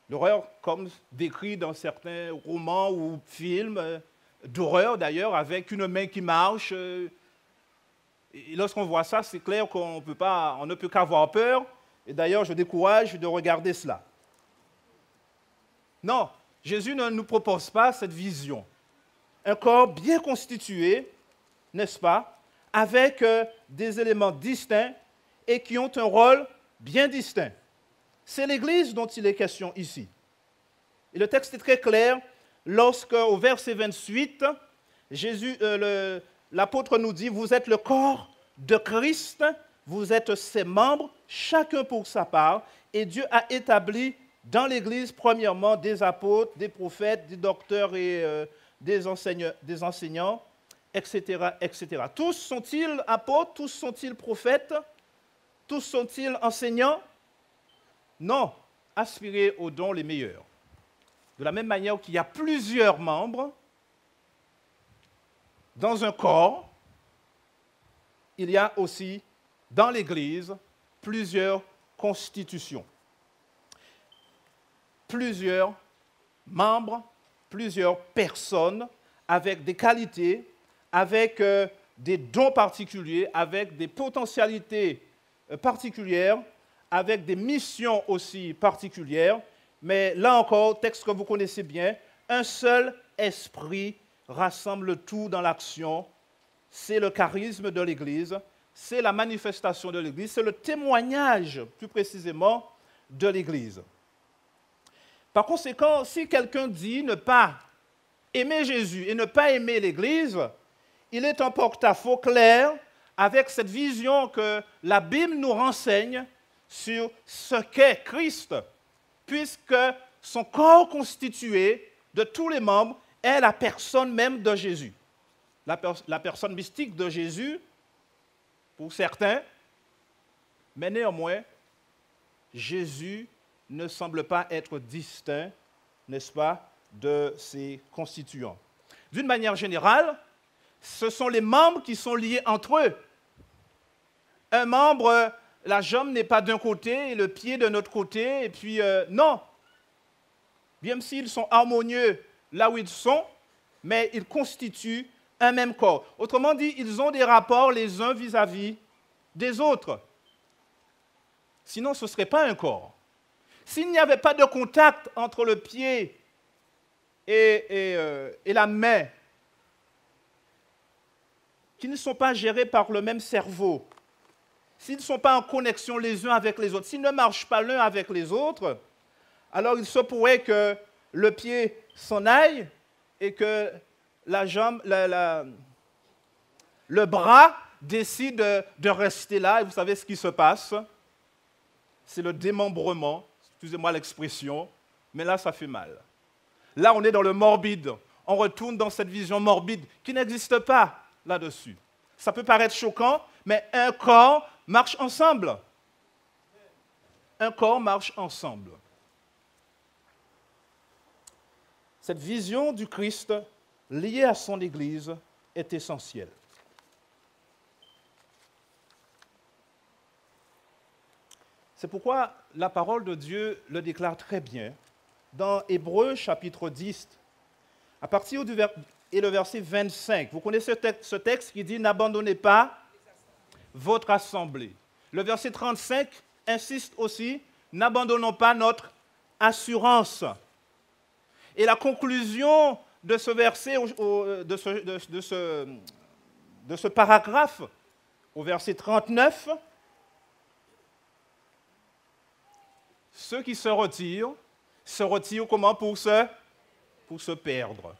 L'horreur comme décrit dans certains romans ou films d'horreur d'ailleurs, avec une main qui marche. Et lorsqu'on voit ça, c'est clair qu'on ne peut qu'avoir peur. Et d'ailleurs, je décourage de regarder cela. Non, Jésus ne nous propose pas cette vision. Un corps bien constitué, n'est-ce pas, avec des éléments distincts et qui ont un rôle bien distinct. C'est l'Église dont il est question ici. Et le texte est très clair lorsque, au verset 28, l'apôtre nous dit « Vous êtes le corps de Christ, vous êtes ses membres, chacun pour sa part, et Dieu a établi dans l'Église, premièrement, des apôtres, des prophètes, des docteurs et des enseignants, etc., etc. Tous sont-ils apôtres? Tous sont-ils prophètes? Tous sont-ils enseignants? Non, aspirez aux dons les meilleurs. De la même manière qu'il y a plusieurs membres dans un corps, il y a aussi dans l'Église plusieurs constitutions. Plusieurs membres, plusieurs personnes avec des qualités, avec des dons particuliers, avec des potentialités particulières, avec des missions aussi particulières. Mais là encore, texte que vous connaissez bien, un seul esprit rassemble tout dans l'action. C'est le charisme de l'Église, c'est la manifestation de l'Église, c'est le témoignage, plus précisément, de l'Église. Par conséquent, si quelqu'un dit ne pas aimer Jésus et ne pas aimer l'Église, il est en porte-à-faux clair avec cette vision que la Bible nous renseigne sur ce qu'est Christ, puisque son corps constitué de tous les membres est la personne même de Jésus. La personne mystique de Jésus, pour certains, mais néanmoins, Jésus ne semble pas être distinct, n'est-ce pas, de ses constituants. D'une manière générale, ce sont les membres qui sont liés entre eux. Un membre, la jambe n'est pas d'un côté et le pied de l'autre côté, et puis non. Bien s'ils sont harmonieux là où ils sont, mais ils constituent un même corps. Autrement dit, ils ont des rapports les uns vis-à-vis des autres. Sinon, ce ne serait pas un corps. S'il n'y avait pas de contact entre le pied et la main, qui ne sont pas gérés par le même cerveau, s'ils ne sont pas en connexion les uns avec les autres, s'ils ne marchent pas l'un avec les autres, alors il se pourrait que le pied s'en aille et que la jambe, le bras décide de rester là. Et vous savez ce qui se passe? C'est le démembrement, excusez-moi l'expression, mais là, ça fait mal. Là, on est dans le morbide. On retourne dans cette vision morbide qui n'existe pas là-dessus. Ça peut paraître choquant, mais un corps marche ensemble. Un corps marche ensemble. Cette vision du Christ liée à son Église est essentielle. C'est pourquoi la parole de Dieu le déclare très bien dans Hébreux chapitre 10, à partir du verset 25. Vous connaissez ce texte qui dit « N'abandonnez pas votre assemblée ». Le verset 35 insiste aussi « N'abandonnons pas notre assurance ». Et la conclusion de ce verset, de ce paragraphe, au verset 39, ceux qui se retirent comment? Pour se perdre.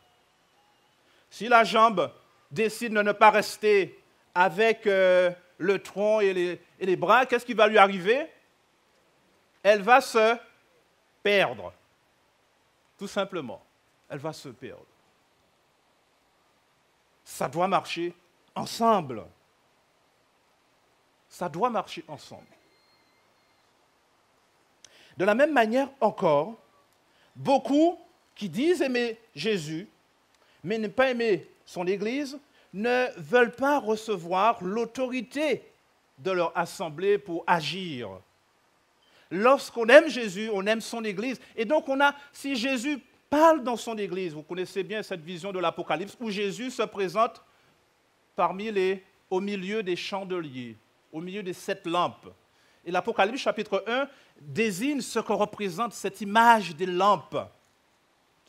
Si la jambe décide de ne pas rester avec le tronc et les bras, qu'est-ce qui va lui arriver? Elle va se perdre. Tout simplement, elle va se perdre. Ça doit marcher ensemble. Ça doit marcher ensemble. De la même manière encore, beaucoup qui disent aimer Jésus, mais ne pas aimer son Église, ne veulent pas recevoir l'autorité de leur assemblée pour agir. Lorsqu'on aime Jésus, on aime son Église. Et donc, si Jésus parle dans son Église, vous connaissez bien cette vision de l'Apocalypse, où Jésus se présente au milieu des chandeliers, au milieu des 7 lampes. Et l'Apocalypse chapitre 1 désigne ce que représente cette image des lampes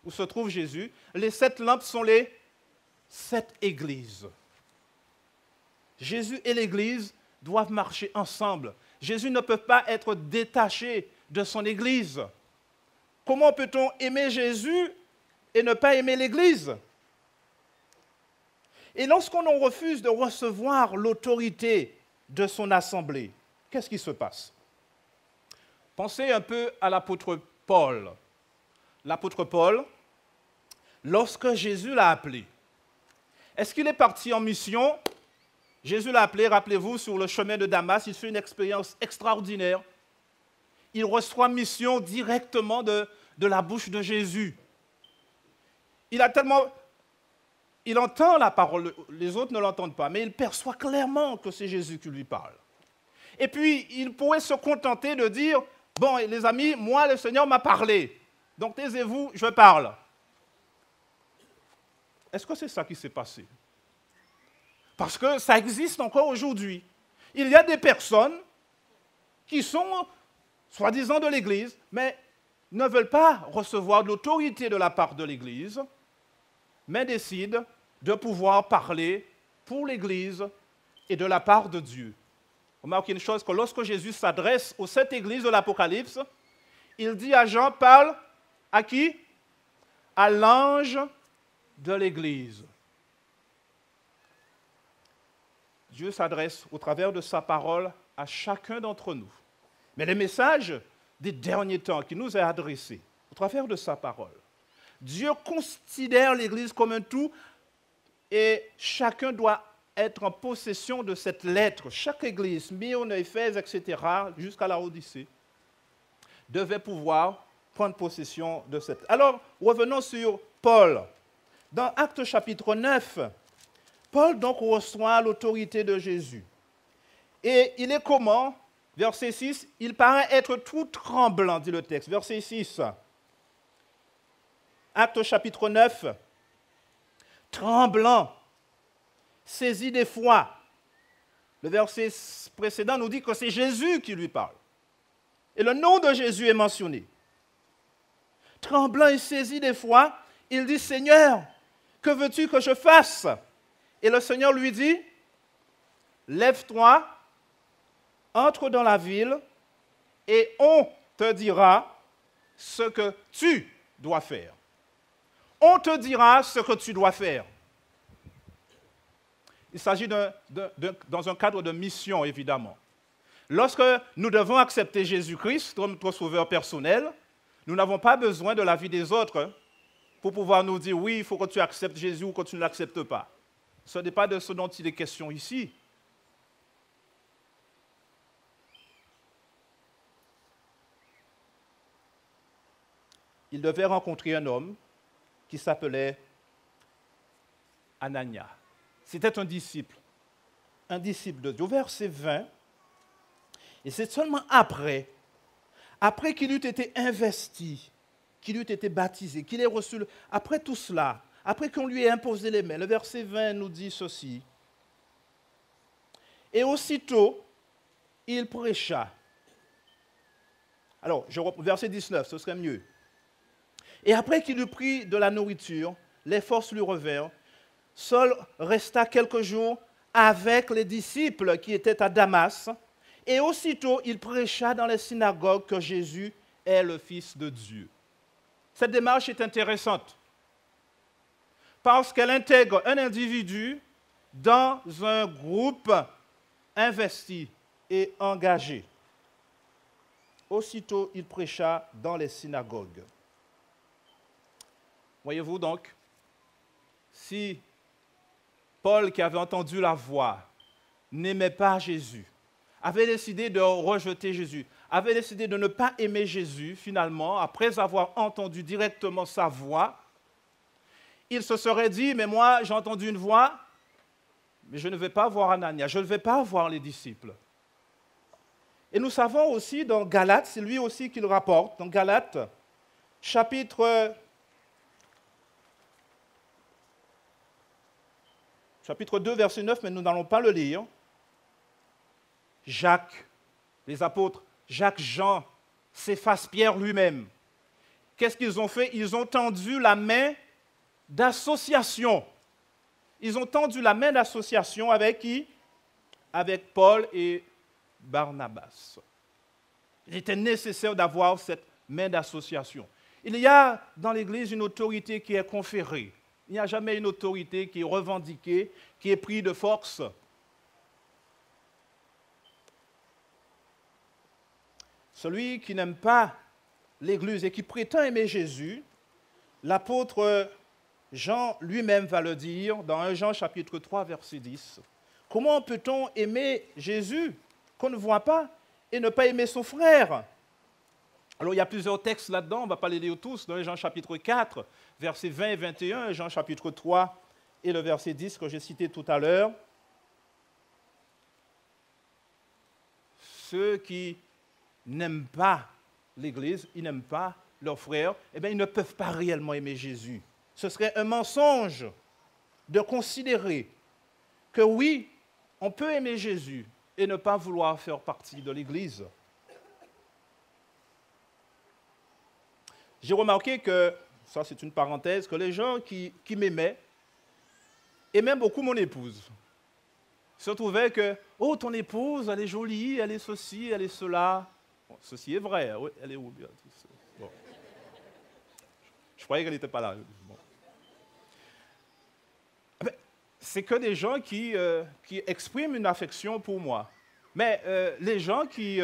où se trouve Jésus. Les 7 lampes sont les 7 églises. Jésus et l'Église doivent marcher ensemble. Jésus ne peut pas être détaché de son Église. Comment peut-on aimer Jésus et ne pas aimer l'Église? Et lorsqu'on refuse de recevoir l'autorité de son assemblée, qu'est-ce qui se passe? Pensez un peu à l'apôtre Paul. L'apôtre Paul, lorsque Jésus l'a appelé, est-ce qu'il est parti en mission? Jésus l'a appelé, rappelez-vous, sur le chemin de Damas, il fait une expérience extraordinaire. Il reçoit mission directement de la bouche de Jésus. Il entend la parole, les autres ne l'entendent pas, mais il perçoit clairement que c'est Jésus qui lui parle. Et puis, il pourrait se contenter de dire, bon, les amis, moi, le Seigneur m'a parlé, donc taisez-vous, je parle. Est-ce que c'est ça qui s'est passé? Parce que ça existe encore aujourd'hui. Il y a des personnes qui sont, soi-disant de l'Église, mais ne veulent pas recevoir de l'autorité de la part de l'Église, mais décident de pouvoir parler pour l'Église et de la part de Dieu. Remarquez une chose, que lorsque Jésus s'adresse aux 7 églises de l'Apocalypse, il dit à Jean, parle à qui? À l'ange de l'Église. Dieu s'adresse au travers de sa parole à chacun d'entre nous. mais le message des derniers temps qui nous est adressé au travers de sa parole. Dieu considère l'Église comme un tout et chacun doit être en possession de cette lettre. Chaque Église, Smyrne, Éphèse, etc., jusqu'à la Odyssée, devait pouvoir prendre possession de cette. Alors, revenons sur Paul. Dans Actes chapitre 9, Paul donc reçoit l'autorité de Jésus. Et il est comment? Verset 6, il paraît être tout tremblant, dit le texte. Verset 6, Actes chapitre 9, tremblant, saisi d'effroi. Le verset précédent nous dit que c'est Jésus qui lui parle. Et le nom de Jésus est mentionné. Tremblant et saisi d'effroi, il dit, Seigneur, que veux-tu que je fasse? Et le Seigneur lui dit, lève-toi, entre dans la ville et on te dira ce que tu dois faire. On te dira ce que tu dois faire. Il s'agit dans un cadre de mission, évidemment. Lorsque nous devons accepter Jésus-Christ comme notre sauveur personnel, nous n'avons pas besoin de l'avis des autres pour pouvoir nous dire, oui, il faut que tu acceptes Jésus ou que tu ne l'acceptes pas. Ce n'est pas de ce dont il est question ici. Il devait rencontrer un homme qui s'appelait Anania. C'était un disciple de Dieu. Au verset 20, et c'est seulement après qu'il eut été investi, qu'il eut été baptisé, qu'il ait reçu, après tout cela, après qu'on lui ait imposé les mains, le verset 20 nous dit ceci. Et aussitôt, il prêcha. Alors, verset 19, ce serait mieux. Et après qu'il eut pris de la nourriture, les forces lui revinrent. Saul resta quelques jours avec les disciples qui étaient à Damas. Et aussitôt, il prêcha dans les synagogues que Jésus est le Fils de Dieu. Cette démarche est intéressante parce qu'elle intègre un individu dans un groupe investi et engagé. Aussitôt, il prêcha dans les synagogues. Voyez-vous donc, si Paul, qui avait entendu la voix, n'aimait pas Jésus, avait décidé de rejeter Jésus, avait décidé de ne pas aimer Jésus, finalement, après avoir entendu directement sa voix, il se serait dit, mais moi, j'ai entendu une voix, mais je ne vais pas voir Anania, je ne vais pas voir les disciples. Et nous savons aussi dans Galates, c'est lui aussi qui le rapporte, dans Galates, chapitre 2, verset 9, mais nous n'allons pas le lire. Jacques, les apôtres, Jacques, Jean, Céphas, Pierre lui-même. Qu'est-ce qu'ils ont fait? Ils ont tendu la main d'association. Ils ont tendu la main d'association avec qui? Avec Paul et Barnabas. Il était nécessaire d'avoir cette main d'association. Il y a dans l'Église une autorité qui est conférée. Il n'y a jamais une autorité qui est revendiquée, qui est prise de force. Celui qui n'aime pas l'Église et qui prétend aimer Jésus, l'apôtre Jean lui-même va le dire dans 1 Jean chapitre 3, verset 10. Comment peut-on aimer Jésus qu'on ne voit pas et ne pas aimer son frère? Alors, il y a plusieurs textes là-dedans, on ne va pas les lire tous, dans Jean chapitre 4, versets 20 et 21, Jean chapitre 3 et le verset 10 que j'ai cité tout à l'heure. Ceux qui n'aiment pas l'Église, ils n'aiment pas leurs frères, eh bien, ils ne peuvent pas réellement aimer Jésus. Ce serait un mensonge de considérer que oui, on peut aimer Jésus et ne pas vouloir faire partie de l'Église. J'ai remarqué que, ça c'est une parenthèse, que les gens qui m'aimaient, aimaient beaucoup mon épouse. Ils se trouvaient que, oh, ton épouse, elle est jolie, elle est ceci, elle est cela. Bon, ceci est vrai, oui, elle est où? Bon. Je croyais qu'elle n'était pas là. Bon. C'est que des gens qui expriment une affection pour moi. Mais les gens qui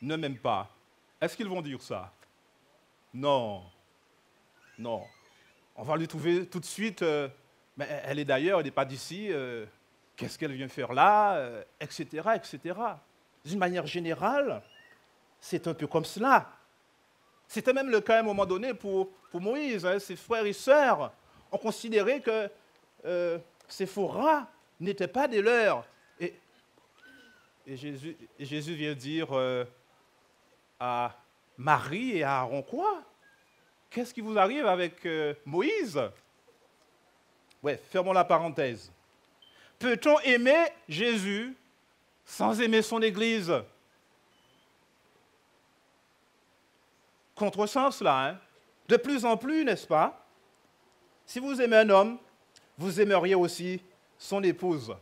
ne m'aime pas. Est-ce qu'ils vont dire ça? Non. Non. On va lui trouver tout de suite, mais elle est d'ailleurs, elle n'est pas d'ici, qu'est-ce qu'elle vient faire là, etc., etc. D'une manière générale, c'est un peu comme cela. C'était même le cas à un moment donné pour Moïse. Hein, ses frères et sœurs ont considéré que Séphora n'était pas des leurs. Et Jésus vient dire à Marie et à Aaron, quoi? Qu'est-ce qui vous arrive avec Moïse? Ouais, fermons la parenthèse. Peut-on aimer Jésus sans aimer son Église? Contresens là, hein? De plus en plus, n'est-ce pas? Si vous aimez un homme, vous aimeriez aussi son épouse.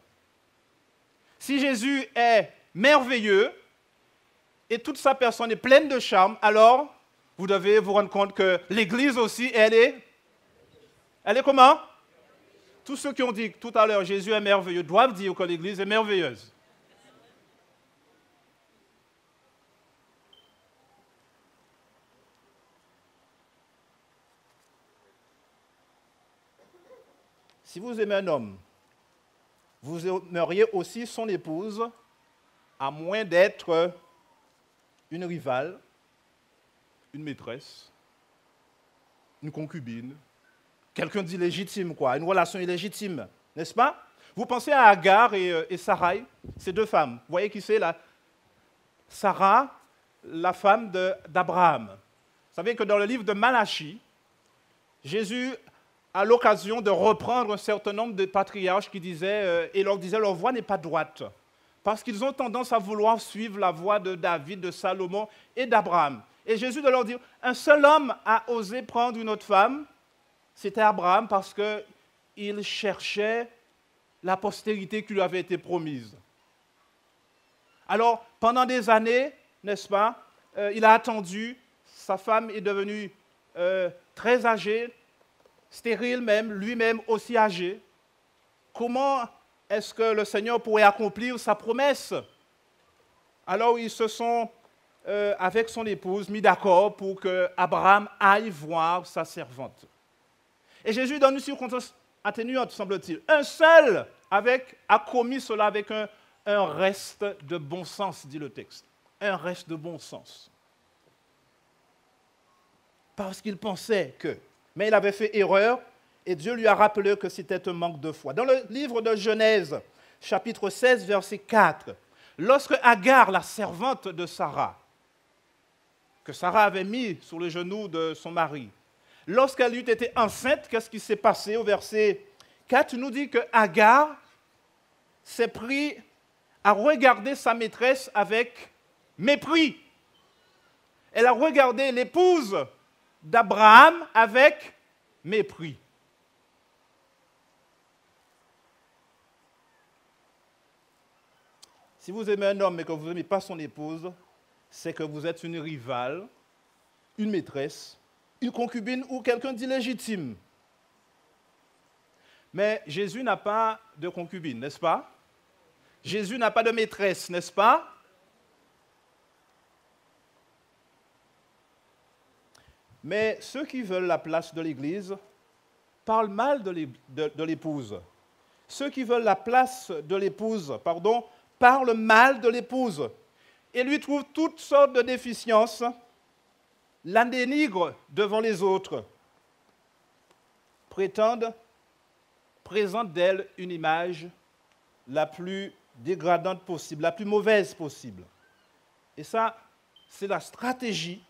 Si Jésus est merveilleux et toute sa personne est pleine de charme, alors vous devez vous rendre compte que l'Église aussi, elle est comment? Tous ceux qui ont dit tout à l'heure Jésus est merveilleux doivent dire que l'Église est merveilleuse. Si vous aimez un homme, vous aimeriez aussi son épouse, à moins d'être une rivale, une maîtresse, une concubine, quelqu'un d'illégitime, quoi, une relation illégitime, n'est-ce pas? Vous pensez à Agar et Sarai, ces deux femmes. Vous voyez qui c'est là? Sarah, la femme d'Abraham. Vous savez que dans le livre de Malachie, Jésus a l'occasion de reprendre un certain nombre de patriarches qui disaient, et leur disaient, leur voie n'est pas droite, parce qu'ils ont tendance à vouloir suivre la voie de David, de Salomon et d'Abraham. Et Jésus de leur dire, un seul homme a osé prendre une autre femme, c'était Abraham, parce qu'il cherchait la postérité qui lui avait été promise. Alors, pendant des années, n'est-ce pas, il a attendu, sa femme est devenue très âgée, stérile même, lui-même aussi âgé. Comment est-ce que le Seigneur pourrait accomplir sa promesse? Alors ils se sont, avec son épouse, mis d'accord pour que Abraham aille voir sa servante. Et Jésus donne une circonstance atténuante, semble-t-il. Un seul a commis cela avec un reste de bon sens, dit le texte. Un reste de bon sens. Parce qu'il pensait que... Mais il avait fait erreur et Dieu lui a rappelé que c'était un manque de foi. Dans le livre de Genèse, chapitre 16, verset 4, lorsque Agar, la servante de Sarah, que Sarah avait mis sur le genou de son mari, lorsqu'elle eut été enceinte, qu'est-ce qui s'est passé au verset 4? Il nous dit que Agar s'est pris à regarder sa maîtresse avec mépris. Elle a regardé l'épouse d'Abraham avec mépris. Si vous aimez un homme et que vous n'aimez pas son épouse, c'est que vous êtes une rivale, une maîtresse, une concubine ou quelqu'un d'illégitime. Mais Jésus n'a pas de concubine, n'est-ce pas? Jésus n'a pas de maîtresse, n'est-ce pas? Mais ceux qui veulent la place de l'Église parlent mal de l'épouse. Ceux qui veulent la place de l'épouse, parlent mal de l'épouse et lui trouvent toutes sortes de déficiences, la dénigrent devant les autres, présentent d'elle une image la plus dégradante possible, la plus mauvaise possible. Et ça, c'est la stratégie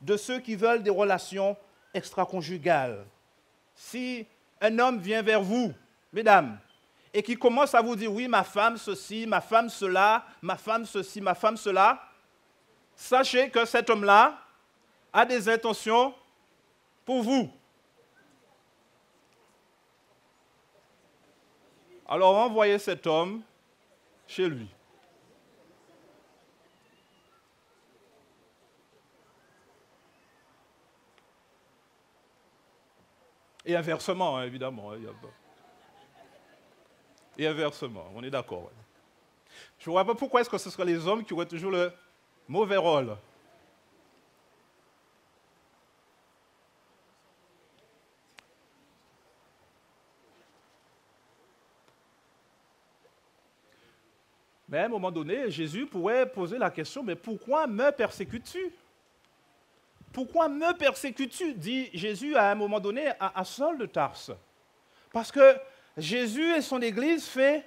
de ceux qui veulent des relations extraconjugales. Si un homme vient vers vous, mesdames, et qui commence à vous dire, oui, ma femme ceci, ma femme cela, ma femme ceci, ma femme cela, sachez que cet homme-là a des intentions pour vous. Alors envoyez cet homme chez lui. Et inversement, hein, évidemment. Et inversement, on est d'accord. Ouais. Je ne vois pas pourquoi est-ce que ce seraient les hommes qui auraient toujours Mauvais rôle. Mais à un moment donné, Jésus pourrait poser la question, mais pourquoi me persécutes-tu? Pourquoi me persécutes-tu? Dit Jésus à un moment donné à Saul de Tarse. Parce que Jésus et son Église fait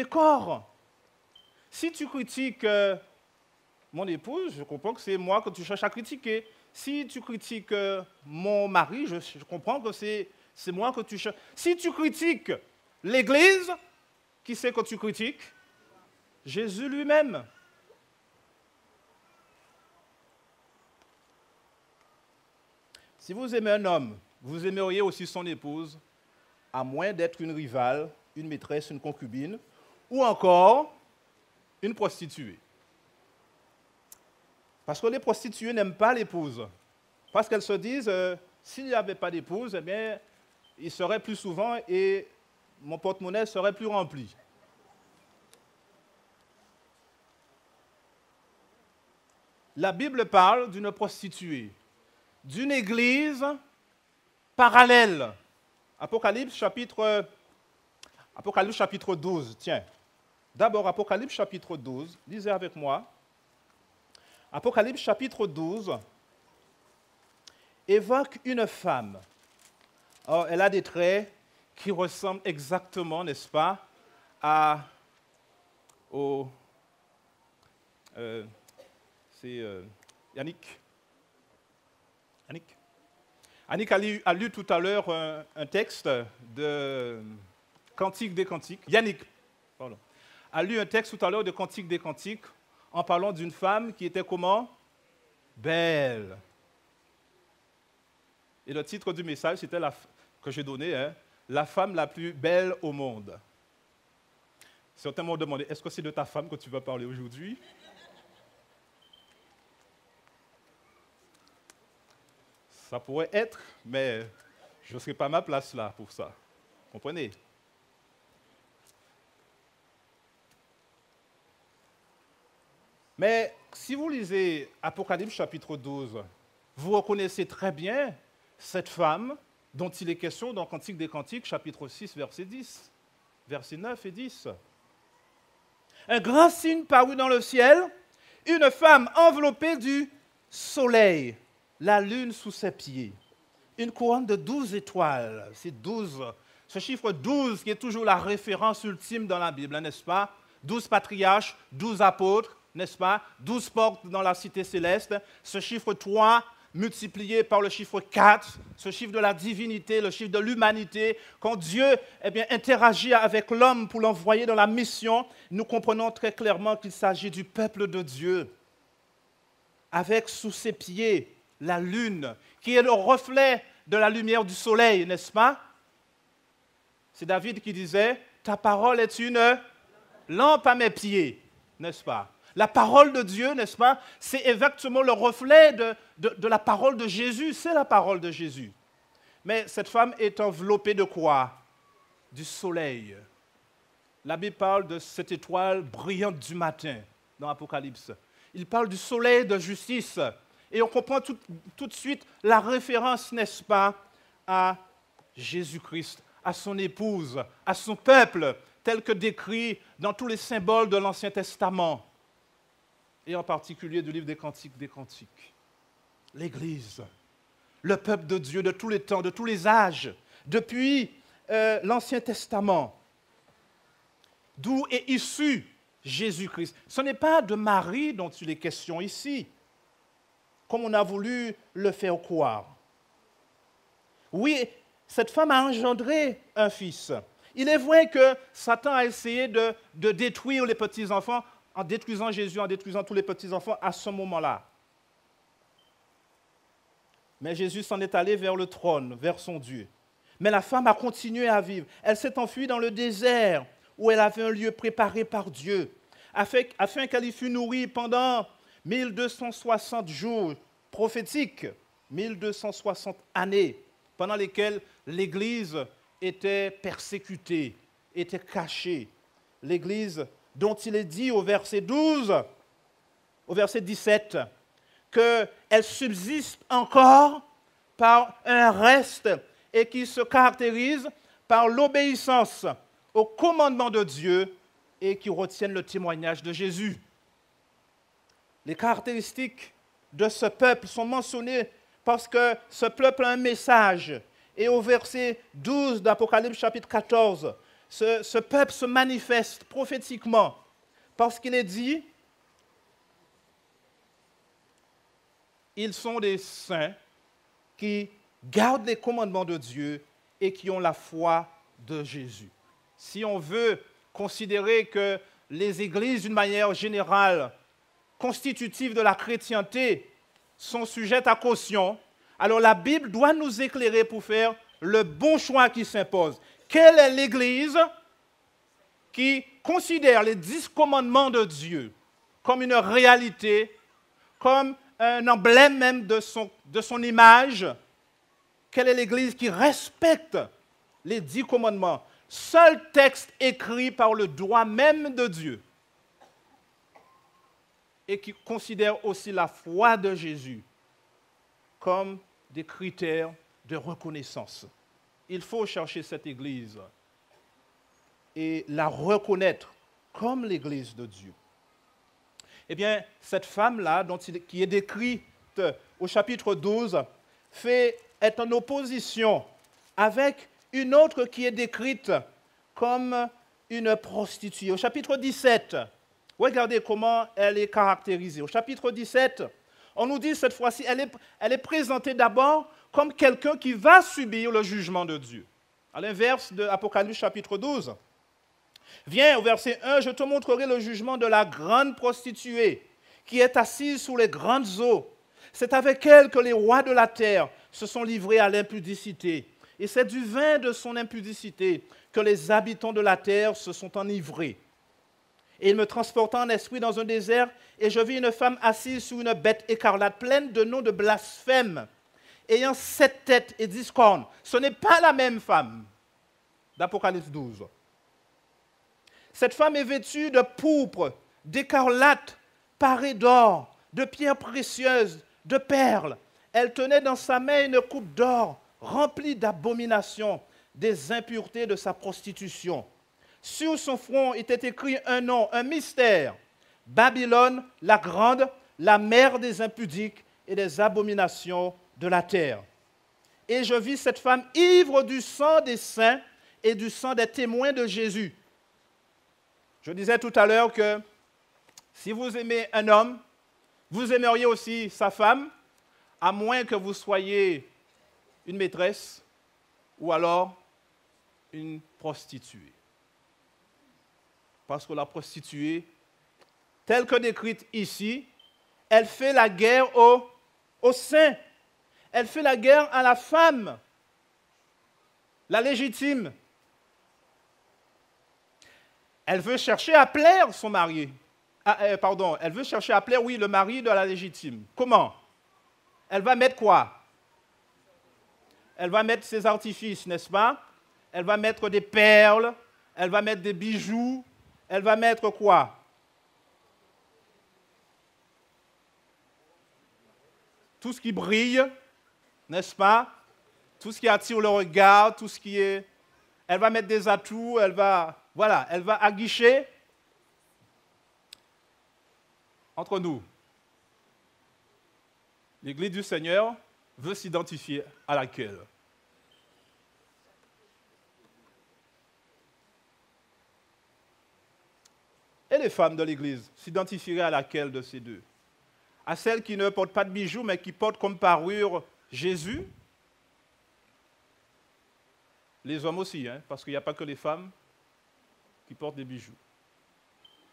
corps. Si tu critiques mon épouse, je comprends que c'est moi que tu cherches à critiquer. Si tu critiques mon mari, je comprends que c'est moi que tu cherches. Si tu critiques l'Église, qui c'est que tu critiques? Jésus lui-même. Si vous aimez un homme, vous aimeriez aussi son épouse, à moins d'être une rivale, une maîtresse, une concubine, ou encore une prostituée. Parce que les prostituées n'aiment pas l'épouse. Parce qu'elles se disent, s'il n'y avait pas d'épouse, eh bien, il serait plus souvent et mon porte-monnaie serait plus rempli. La Bible parle d'une prostituée, d'une église parallèle. Apocalypse chapitre 12, tiens. D'abord, Apocalypse chapitre 12, lisez avec moi. Apocalypse chapitre 12 évoque une femme. Alors, elle a des traits qui ressemblent exactement, n'est-ce pas, c'est Yannick. Yannick a lu tout à l'heure un texte de Cantique des Cantiques. Yannick, pardon, a lu un texte tout à l'heure de Cantique des Cantiques en parlant d'une femme qui était comment? Belle. Et le titre du message, c'était que j'ai donné, hein, la femme la plus belle au monde. Certains m'ont demandé, est-ce que c'est de ta femme que tu vas parler aujourd'hui? Ça pourrait être, mais je ne serai pas à ma place là pour ça. Comprenez? Mais si vous lisez Apocalypse chapitre 12, vous reconnaissez très bien cette femme dont il est question dans Cantique des Cantiques, chapitre 6, verset 10, versets 9 et 10. Un grand signe parut dans le ciel, une femme enveloppée du soleil, la lune sous ses pieds, une couronne de 12 étoiles. C'est 12, ce chiffre 12 qui est toujours la référence ultime dans la Bible, n'est-ce pas? 12 patriarches, 12 apôtres, n'est-ce pas? 12 portes dans la cité céleste. Ce chiffre 3 multiplié par le chiffre 4, ce chiffre de la divinité, le chiffre de l'humanité. Quand Dieu interagit avec l'homme pour l'envoyer dans la mission, nous comprenons très clairement qu'il s'agit du peuple de Dieu. Avec sous ses pieds la lune, qui est le reflet de la lumière du soleil, n'est-ce pas? C'est David qui disait, « Ta parole est une lampe à mes pieds », n'est-ce pas? La parole de Dieu, n'est-ce pas? C'est exactement le reflet de la parole de Jésus, c'est la parole de Jésus. Mais cette femme est enveloppée de quoi? Du soleil. La Bible parle de cette étoile brillante du matin dans l'Apocalypse. Il parle du soleil de justice. Et on comprend tout de suite la référence, n'est-ce pas, à Jésus-Christ, à son épouse, à son peuple, tel que décrit dans tous les symboles de l'Ancien Testament, et en particulier du livre des Cantiques des Cantiques. L'Église, le peuple de Dieu de tous les temps, de tous les âges, depuis l'Ancien Testament, d'où est issu Jésus-Christ. Ce n'est pas de Marie dont il est question ici, comme on a voulu le faire croire. Oui, cette femme a engendré un fils. Il est vrai que Satan a essayé de détruire les petits-enfants en détruisant Jésus, en détruisant tous les petits-enfants à ce moment-là. Mais Jésus s'en est allé vers le trône, vers son Dieu. Mais la femme a continué à vivre. Elle s'est enfuie dans le désert où elle avait un lieu préparé par Dieu, afin qu'elle y fût nourrie pendant 1260 jours prophétiques, 1260 années, pendant lesquelles l'Église était persécutée, était cachée. L'Église dont il est dit au verset 12, au verset 17, qu'elle subsiste encore par un reste et qui se caractérise par l'obéissance au commandement de Dieu et qui retiennent le témoignage de Jésus. Les caractéristiques de ce peuple sont mentionnées parce que ce peuple a un message. Et au verset 12 d'Apocalypse chapitre 14, ce peuple se manifeste prophétiquement parce qu'il est dit, ils sont des saints qui gardent les commandements de Dieu et qui ont la foi de Jésus. Si on veut considérer que les églises, d'une manière générale, constitutives de la chrétienté, sont sujettes à caution, alors la Bible doit nous éclairer pour faire le bon choix qui s'impose. Quelle est l'Église qui considère les 10 commandements de Dieu comme une réalité, comme un emblème même de son image? Quelle est l'Église qui respecte les 10 commandements? Seul texte écrit par le doigt même de Dieu et qui considère aussi la foi de Jésus comme des critères de reconnaissance. Il faut chercher cette Église et la reconnaître comme l'Église de Dieu. Eh bien, cette femme-là, qui est décrite au chapitre 12, est en opposition avec une autre qui est décrite comme une prostituée. Au chapitre 17, regardez comment elle est caractérisée. Au chapitre 17, on nous dit cette fois-ci, elle est présentée d'abord comme quelqu'un qui va subir le jugement de Dieu. À l'inverse de Apocalypse chapitre 12. Viens au verset 1, je te montrerai le jugement de la grande prostituée qui est assise sous les grandes eaux. C'est avec elle que les rois de la terre se sont livrés à l'impudicité. Et c'est du vin de son impudicité que les habitants de la terre se sont enivrés. Et il me transporta en esprit dans un désert, et je vis une femme assise sur une bête écarlate, pleine de noms de blasphème, ayant 7 têtes et 10 cornes. Ce n'est pas la même femme d'Apocalypse 12. Cette femme est vêtue de pourpre, d'écarlate, parée d'or, de pierres précieuses, de perles. Elle tenait dans sa main une coupe d'or remplie d'abominations, des impuretés de sa prostitution. Sur son front était écrit un nom, un mystère. Babylone, la grande, la mère des impudiques et des abominations de la terre. Et je vis cette femme ivre du sang des saints et du sang des témoins de Jésus. Je disais tout à l'heure que si vous aimez un homme, vous aimeriez aussi sa femme, à moins que vous soyez une maîtresse ou alors une prostituée. Parce que la prostituée, telle que décrite ici, elle fait la guerre aux saints. Elle fait la guerre à la femme, la légitime. Elle veut chercher à plaire son mari. Elle veut chercher à plaire, oui, le mari de la légitime. Comment? Elle va mettre quoi? Elle va mettre ses artifices, n'est-ce pas? Elle va mettre des perles, elle va mettre des bijoux, elle va mettre quoi? Tout ce qui brille, n'est-ce pas? Tout ce qui attire le regard, tout ce qui est... Elle va mettre des atouts, elle va aguicher. Entre nous, l'Église du Seigneur veut s'identifier à laquelle? Et les femmes de l'Église s'identifieraient à laquelle de ces deux? À celles qui ne portent pas de bijoux, mais qui portent comme parure Jésus? Les hommes aussi, parce qu'il n'y a pas que les femmes qui portent des bijoux.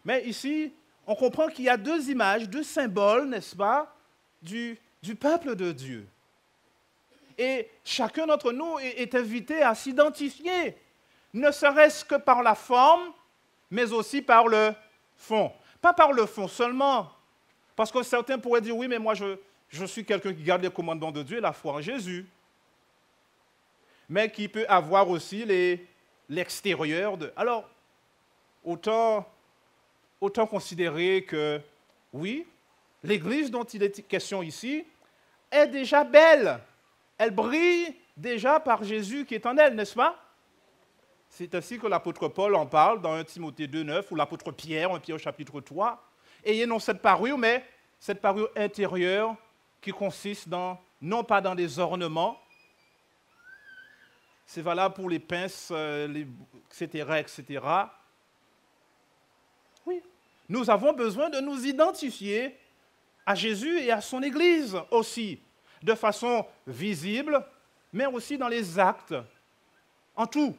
Mais ici, on comprend qu'il y a 2 images, 2 symboles, n'est-ce pas, du peuple de Dieu. Et chacun d'entre nous est invité à s'identifier, ne serait-ce que par la forme, mais aussi par le fond. Pas par le fond seulement, parce que certains pourraient dire, oui, mais moi je suis quelqu'un qui garde les commandements de Dieu et la foi en Jésus. Mais qui peut avoir aussi l'extérieur de... Alors, autant considérer que, oui, l'Église dont il est question ici est déjà belle. Elle brille déjà par Jésus qui est en elle, n'est-ce pas? C'est ainsi que l'apôtre Paul en parle dans 1 Timothée 2,9 ou l'apôtre Pierre, 1 Pierre au chapitre 3. Ayez non cette parure, mais cette parure intérieure qui consiste non pas dans des ornements, c'est valable pour les pinces, etc., etc. Oui, nous avons besoin de nous identifier à Jésus et à son Église aussi, de façon visible, mais aussi dans les actes, en tout.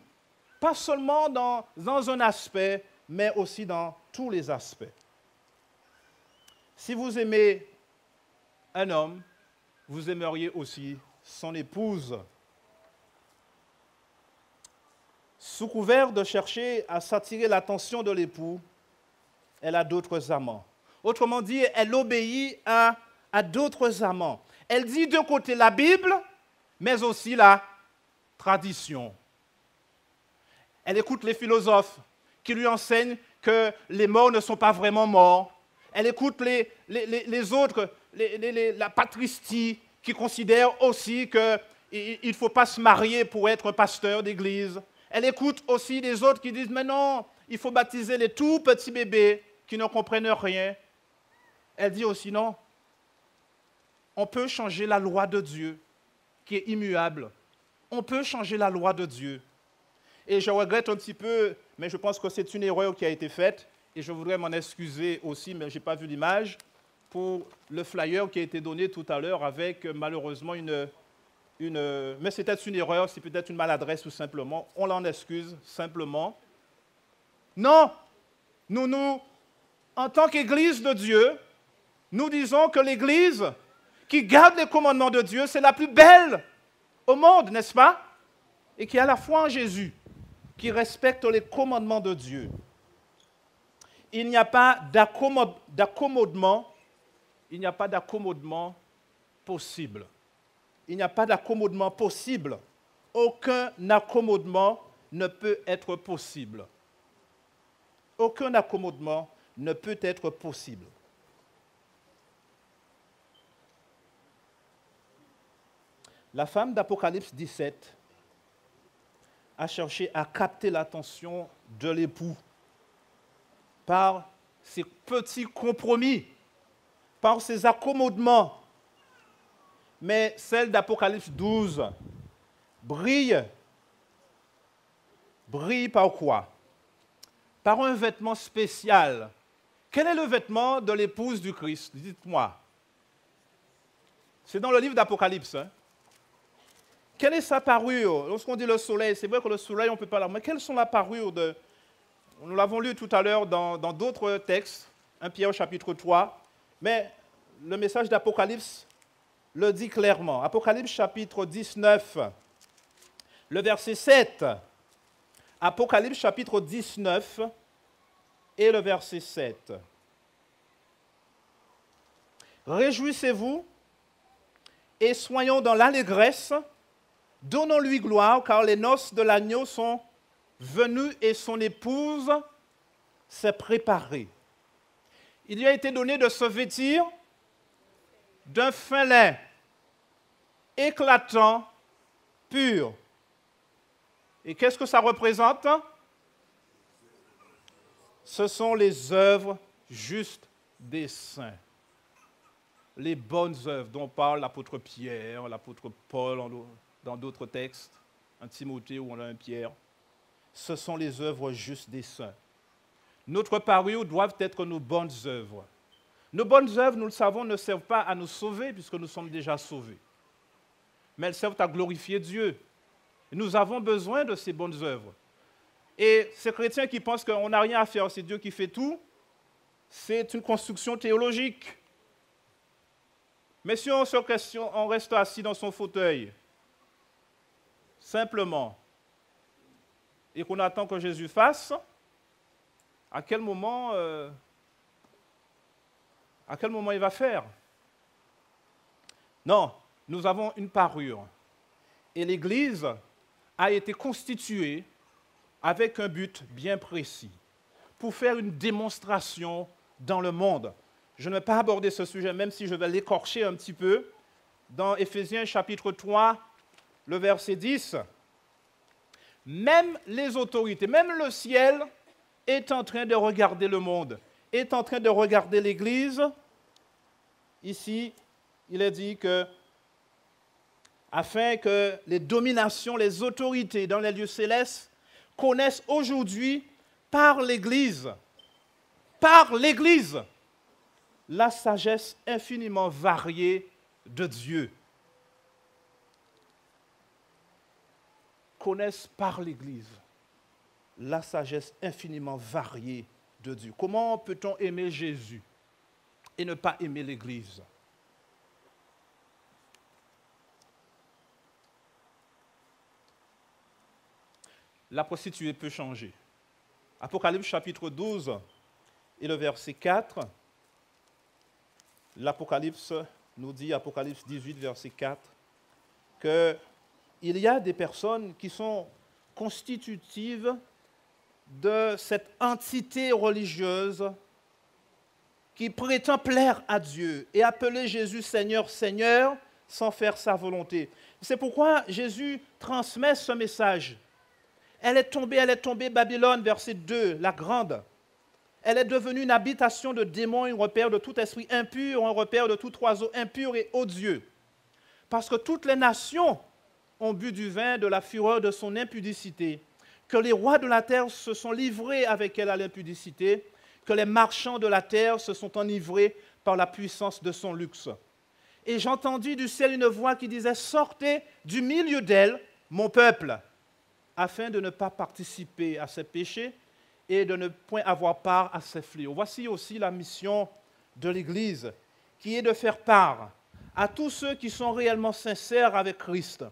Pas seulement dans un aspect, mais aussi dans tous les aspects. Si vous aimez un homme, vous aimeriez aussi son épouse. Sous couvert de chercher à s'attirer l'attention de l'époux, elle a d'autres amants. Autrement dit, elle obéit à d'autres amants. Elle dit d'un côté la Bible, mais aussi la tradition. Elle écoute les philosophes qui lui enseignent que les morts ne sont pas vraiment morts. Elle écoute les autres, la patristie, qui considèrent aussi qu'il ne faut pas se marier pour être pasteur d'église. Elle écoute aussi les autres qui disent « Mais non, il faut baptiser les tout petits bébés qui ne comprennent rien. » Elle dit aussi « Non, on peut changer la loi de Dieu, qui est immuable. On peut changer la loi de Dieu. » Et je regrette un petit peu, mais je pense que c'est une erreur qui a été faite, et je voudrais m'en excuser aussi, mais je n'ai pas vu l'image, pour le flyer qui a été donné tout à l'heure avec malheureusement mais c'est peut-être une erreur, c'est peut-être une maladresse tout simplement. On l'en excuse simplement. Non, nous, en tant qu'Église de Dieu, nous disons que l'Église qui garde les commandements de Dieu, c'est la plus belle au monde, n'est-ce pas? Et qui a la foi en Jésus, qui respecte les commandements de Dieu. Il n'y a pas d'accommodement possible. Il n'y a pas d'accommodement possible. Aucun accommodement ne peut être possible. Aucun accommodement ne peut être possible. La femme d'Apocalypse 17 a cherché à capter l'attention de l'époux par ses petits compromis, par ses accommodements. Mais celle d'Apocalypse 12 brille par quoi? Par un vêtement spécial. Quel est le vêtement de l'épouse du Christ? Dites-moi. C'est dans le livre d'Apocalypse. Hein? Quelle est sa parure? Lorsqu'on dit le soleil, c'est vrai que le soleil, on ne peut pas l'avoir. Mais quelles sont la parure de... Nous l'avons lu tout à l'heure dans d'autres textes, 1 Pierre au chapitre 3. Mais le message d'Apocalypse le dit clairement. Apocalypse chapitre 19, le verset 7. Apocalypse chapitre 19 et le verset 7. Réjouissez-vous et soyons dans l'allégresse, donnons-lui gloire, car les noces de l'agneau sont venues et son épouse s'est préparée. Il lui a été donné de se vêtir d'un fin lin éclatant, pur. Et qu'est-ce que ça représente? Ce sont les œuvres justes des saints. Les bonnes œuvres dont parle l'apôtre Pierre, l'apôtre Paul dans d'autres textes, en Timothée ou en 1 Pierre. Ce sont les œuvres justes des saints. Notre parure doivent être nos bonnes œuvres. Nos bonnes œuvres, nous le savons, ne servent pas à nous sauver puisque nous sommes déjà sauvés. Mais elles servent à glorifier Dieu. Nous avons besoin de ces bonnes œuvres. Et ces chrétiens qui pensent qu'on n'a rien à faire, c'est Dieu qui fait tout, c'est une construction théologique. Mais si on reste assis dans son fauteuil, simplement, et qu'on attend que Jésus fasse, à quel moment il va faire? Non, nous avons une parure. Et l'Église a été constituée avec un but bien précis, pour faire une démonstration dans le monde. je ne vais pas aborder ce sujet, même si je vais l'écorcher un petit peu. Dans Éphésiens chapitre 3, le verset 10, même les autorités, même le ciel est en train de regarder le monde, est en train de regarder l'Église. Ici, il est dit que afin que les dominations, les autorités dans les lieux célestes connaissent aujourd'hui par l'Église, la sagesse infiniment variée de Dieu. Connaissent par l'Église la sagesse infiniment variée de Dieu. Comment peut-on aimer Jésus et ne pas aimer l'Église? La prostituée peut changer. Apocalypse chapitre 12 et le verset 4. L'Apocalypse nous dit, Apocalypse 18, verset 4, qu'il y a des personnes qui sont constitutives de cette entité religieuse qui prétend plaire à Dieu et appeler Jésus Seigneur, Seigneur, sans faire sa volonté. C'est pourquoi Jésus transmet ce message. Elle est tombée, Babylone, verset 2, la grande. Elle est devenue une habitation de démons, un repère de tout esprit impur, un repère de tout oiseau impur et odieux. Parce que toutes les nations ont bu du vin de la fureur de son impudicité, que les rois de la terre se sont livrés avec elle à l'impudicité, que les marchands de la terre se sont enivrés par la puissance de son luxe. Et j'entendis du ciel une voix qui disait « Sortez du milieu d'elle, mon peuple !» afin de ne pas participer à ses péchés et de ne point avoir part à ses fléaux. Voici aussi la mission de l'Église, qui est de faire part à tous ceux qui sont réellement sincères avec Christ,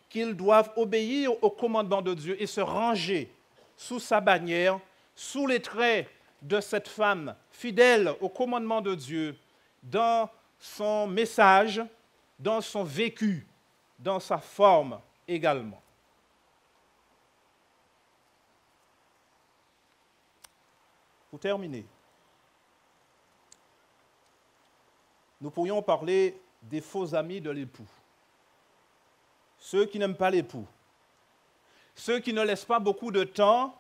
qu'ils doivent obéir au commandement de Dieu et se ranger sous sa bannière, sous les traits de cette femme fidèle au commandement de Dieu, dans son message, dans son vécu, dans sa forme également. Pour terminer, nous pourrions parler des faux amis de l'époux. Ceux qui n'aiment pas l'époux. Ceux qui ne laissent pas beaucoup de temps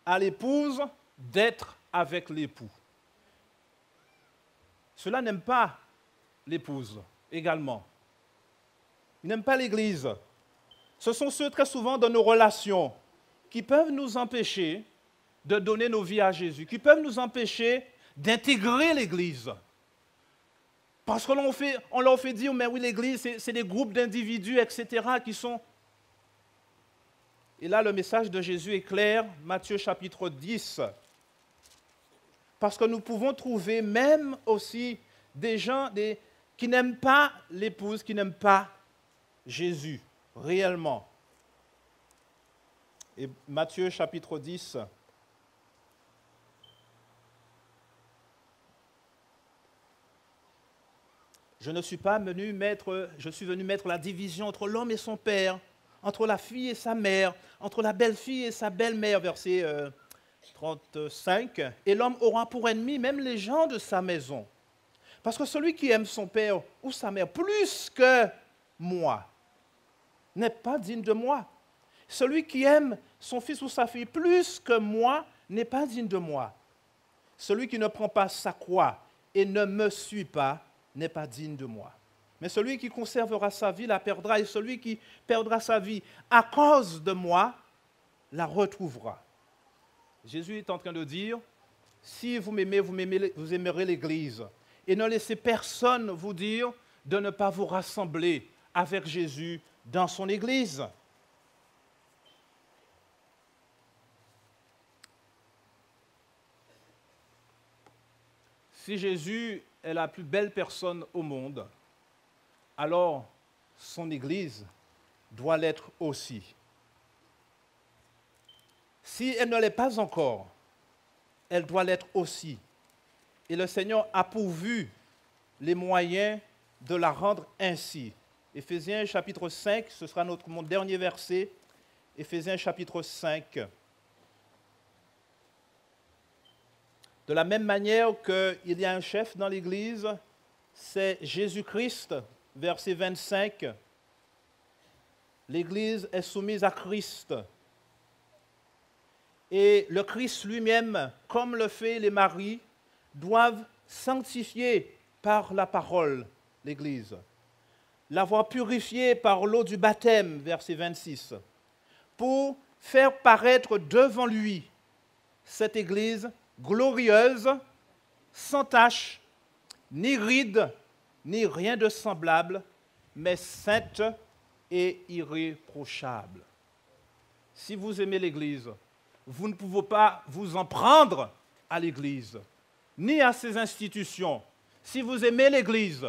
à l'épouse d'être avec l'époux. Ceux-là n'aiment pas l'épouse également. Ils n'aiment pas l'Église. Ce sont ceux très souvent dans nos relations qui peuvent nous empêcher de donner nos vies à Jésus, qui peuvent nous empêcher d'intégrer l'Église. Parce qu'on leur fait dire, mais oui, l'Église, c'est des groupes d'individus, etc., qui sont... Et là, le message de Jésus est clair, Matthieu chapitre 10. Parce que nous pouvons trouver même aussi des gens qui n'aiment pas l'épouse, qui n'aiment pas Jésus, réellement. Et Matthieu chapitre 10... Je suis venu mettre la division entre l'homme et son père, entre la fille et sa mère, entre la belle-fille et sa belle-mère, verset 35. Et l'homme aura pour ennemi même les gens de sa maison. Parce que celui qui aime son père ou sa mère plus que moi n'est pas digne de moi. Celui qui aime son fils ou sa fille plus que moi n'est pas digne de moi. Celui qui ne prend pas sa croix et ne me suit pas n'est pas digne de moi. Mais celui qui conservera sa vie la perdra, et celui qui perdra sa vie à cause de moi la retrouvera. Jésus est en train de dire, si vous m'aimez, vous aimerez l'Église. Et ne laissez personne vous dire de ne pas vous rassembler avec Jésus dans son Église. Si Jésus est la plus belle personne au monde, alors son Église doit l'être aussi. Si elle ne l'est pas encore, elle doit l'être aussi. Et le Seigneur a pourvu les moyens de la rendre ainsi. Éphésiens chapitre 5, ce sera mon dernier verset. Éphésiens chapitre 5. De la même manière qu'il y a un chef dans l'Église, c'est Jésus-Christ, verset 25. L'Église est soumise à Christ. Et le Christ lui-même, comme le fait les maris, doivent sanctifier par la parole l'Église. L'avoir purifiée par l'eau du baptême, verset 26, pour faire paraître devant lui cette Église glorieuse, sans tache, ni ride, ni rien de semblable, mais sainte et irréprochable. Si vous aimez l'Église, vous ne pouvez pas vous en prendre à l'Église, ni à ses institutions. Si vous aimez l'Église,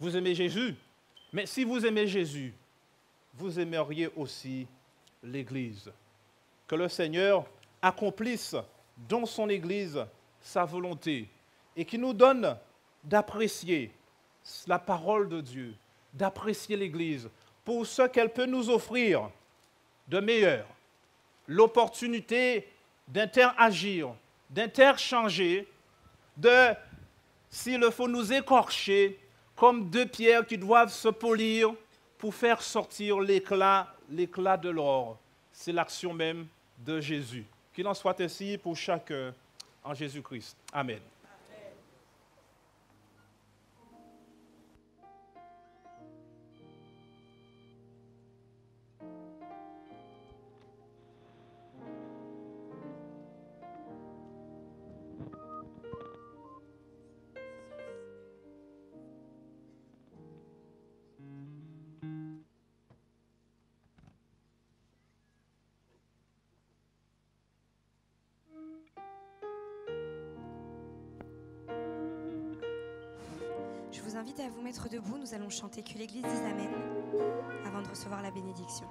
vous aimez Jésus, mais si vous aimez Jésus, vous aimeriez aussi l'Église. Que le Seigneur accomplisse dans son Église sa volonté et qu'il nous donne d'apprécier la parole de Dieu, d'apprécier l'Église pour ce qu'elle peut nous offrir de meilleur, l'opportunité d'interagir, d'interchanger, de, s'il le faut, nous écorcher comme deux pierres qui doivent se polir pour faire sortir l'éclat de l'or. C'est l'action même de Jésus. Qu'il en soit ainsi pour chacun en Jésus-Christ. Amen. Je vous invite à vous mettre debout. Nous allons chanter que l'Église dise Amen avant de recevoir la bénédiction.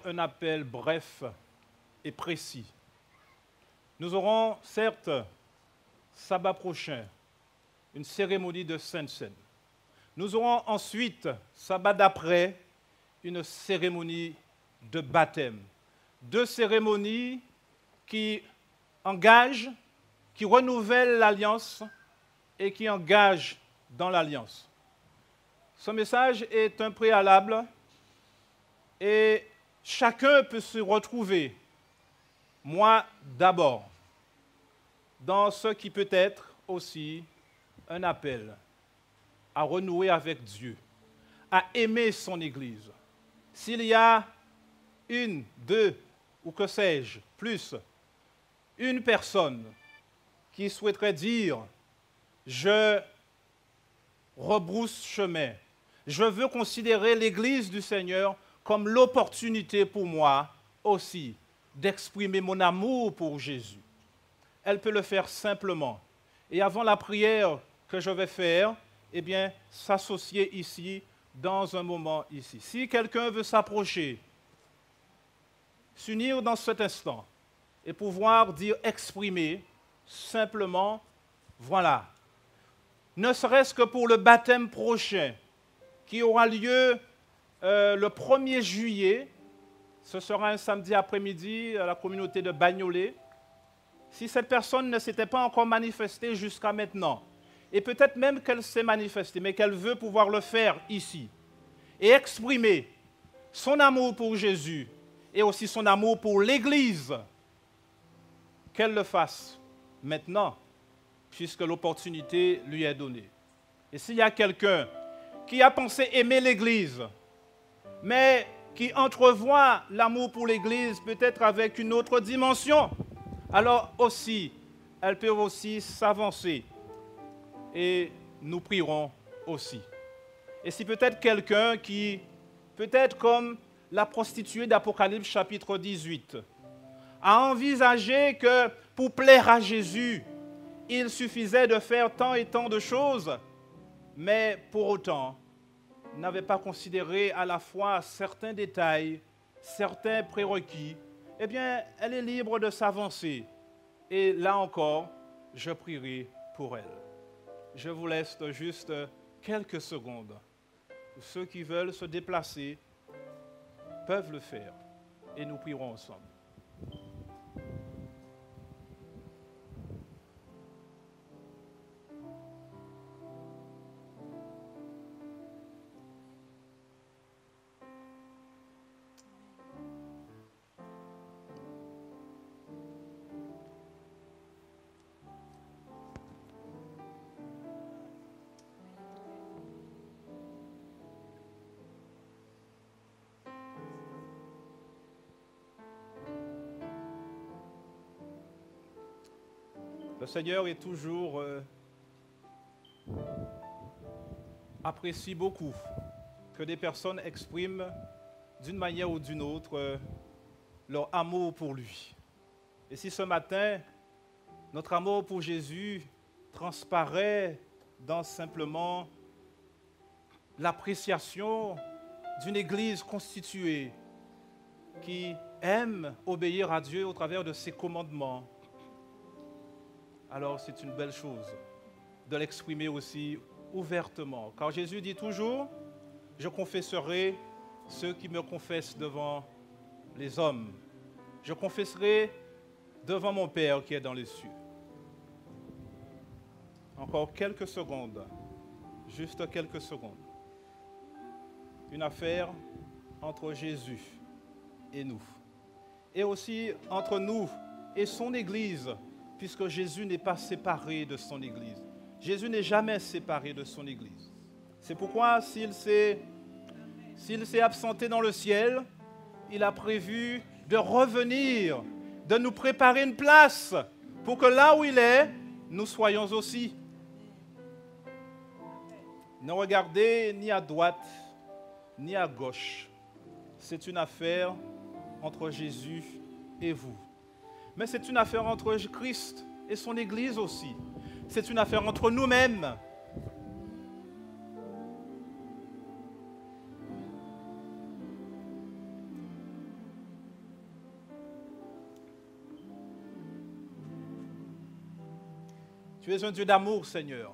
Un appel bref et précis. Nous aurons, certes, sabbat prochain, une cérémonie de Sainte Seine. Nous aurons ensuite, sabbat d'après, une cérémonie de baptême. Deux cérémonies qui engagent, qui renouvellent l'alliance et qui engagent dans l'alliance. Ce message est un préalable et chacun peut se retrouver, moi d'abord, dans ce qui peut être aussi un appel à renouer avec Dieu, à aimer son Église. S'il y a une, deux, ou que sais-je, plus, une personne qui souhaiterait dire « je rebrousse chemin, je veux considérer l'Église du Seigneur comme l'opportunité pour moi aussi d'exprimer mon amour pour Jésus. » Elle peut le faire simplement. Et avant la prière que je vais faire, eh bien, s'associer ici, dans un moment ici. Si quelqu'un veut s'approcher, s'unir dans cet instant et pouvoir dire, exprimer simplement, voilà, ne serait-ce que pour le baptême prochain qui aura lieu le 1er juillet, Ce sera un samedi après-midi à la communauté de Bagnolet. Si cette personne ne s'était pas encore manifestée jusqu'à maintenant, et peut-être même qu'elle s'est manifestée, mais qu'elle veut pouvoir le faire ici, et exprimer son amour pour Jésus, et aussi son amour pour l'Église, qu'elle le fasse maintenant, puisque l'opportunité lui est donnée. Et s'il y a quelqu'un qui a pensé aimer l'Église, mais qui entrevoit l'amour pour l'Église peut-être avec une autre dimension, alors aussi, elles peuvent aussi s'avancer. Et nous prierons aussi. Et si peut-être quelqu'un qui, peut-être comme la prostituée d'Apocalypse chapitre 18, a envisagé que pour plaire à Jésus, il suffisait de faire tant et tant de choses, mais pour autant, n'avait pas considéré à la fois certains détails, certains prérequis, eh bien, elle est libre de s'avancer. Et là encore, je prierai pour elle. Je vous laisse juste quelques secondes. Ceux qui veulent se déplacer peuvent le faire. Et nous prierons ensemble. Le Seigneur est toujours apprécie beaucoup que des personnes expriment d'une manière ou d'une autre leur amour pour lui. Et si ce matin, notre amour pour Jésus transparaît dans simplement l'appréciation d'une Église constituée qui aime obéir à Dieu au travers de ses commandements, alors c'est une belle chose de l'exprimer aussi ouvertement. Car Jésus dit toujours, je confesserai ceux qui me confessent devant les hommes. Je confesserai devant mon Père qui est dans les cieux. Encore quelques secondes, juste quelques secondes. Une affaire entre Jésus et nous. Et aussi entre nous et son Église, puisque Jésus n'est pas séparé de son Église. Jésus n'est jamais séparé de son Église. C'est pourquoi s'il s'est absenté dans le ciel, il a prévu de revenir, de nous préparer une place pour que là où il est, nous soyons aussi. Ne regardez ni à droite, ni à gauche. C'est une affaire entre Jésus et vous. Mais c'est une affaire entre Christ et son Église aussi. C'est une affaire entre nous-mêmes. Tu es un Dieu d'amour, Seigneur.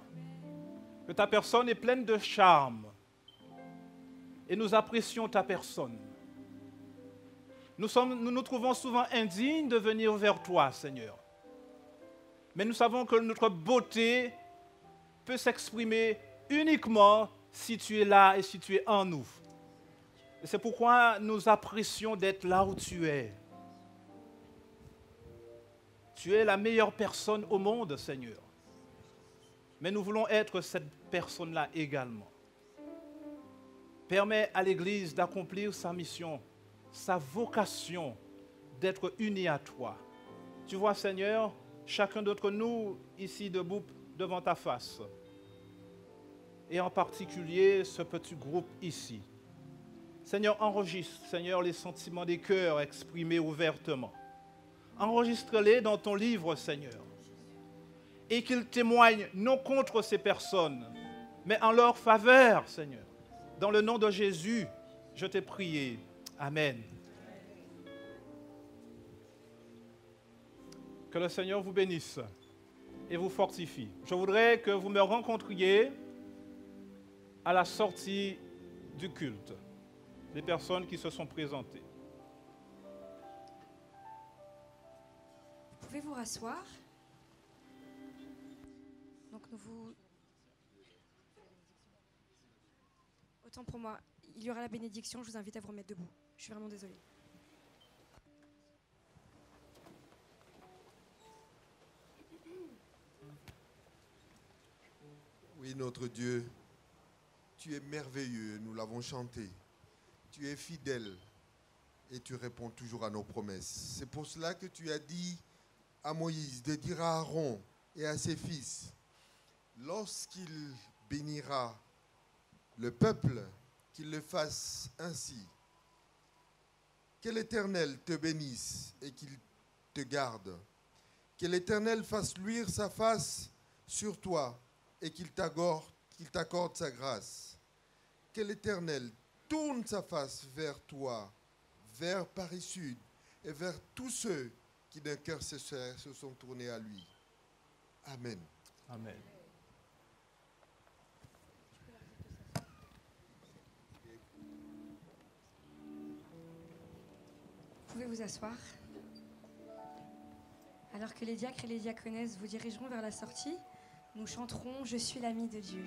Que ta personne est pleine de charme. Et nous apprécions ta personne. Nous nous trouvons souvent indignes de venir vers toi, Seigneur. Mais nous savons que notre beauté peut s'exprimer uniquement si tu es là et si tu es en nous. Et c'est pourquoi nous apprécions d'être là où tu es. Tu es la meilleure personne au monde, Seigneur. Mais nous voulons être cette personne-là également. Permets à l'Église d'accomplir sa mission, sa vocation d'être unie à toi. Tu vois, Seigneur, chacun d'entre nous ici debout devant ta face, et en particulier ce petit groupe ici. Seigneur, enregistre, Seigneur, les sentiments des cœurs exprimés ouvertement. Enregistre-les dans ton livre, Seigneur, et qu'ils témoignent non contre ces personnes, mais en leur faveur, Seigneur. Dans le nom de Jésus, je t'ai prié. Amen. Que le Seigneur vous bénisse et vous fortifie. Je voudrais que vous me rencontriez à la sortie du culte, les personnes qui se sont présentées. vous rasseoir. Donc nous vous... Autant pour moi, il y aura la bénédiction, je vous invite à vous remettre debout. Je suis vraiment désolée. Oui, notre Dieu, tu es merveilleux, nous l'avons chanté. Tu es fidèle et tu réponds toujours à nos promesses. C'est pour cela que tu as dit à Moïse de dire à Aaron et à ses fils, lorsqu'il bénira le peuple, qu'il le fasse ainsi. Que l'Éternel te bénisse et qu'il te garde. Que l'Éternel fasse luire sa face sur toi et qu'il t'accorde sa grâce. Que l'Éternel tourne sa face vers toi, vers Paris Sud et vers tous ceux qui d'un cœur sincère se sont tournés à lui. Amen. Amen. Vous pouvez vous asseoir. Alors que les diacres et les diaconesses vous dirigeront vers la sortie, nous chanterons « Je suis l'ami de Dieu ».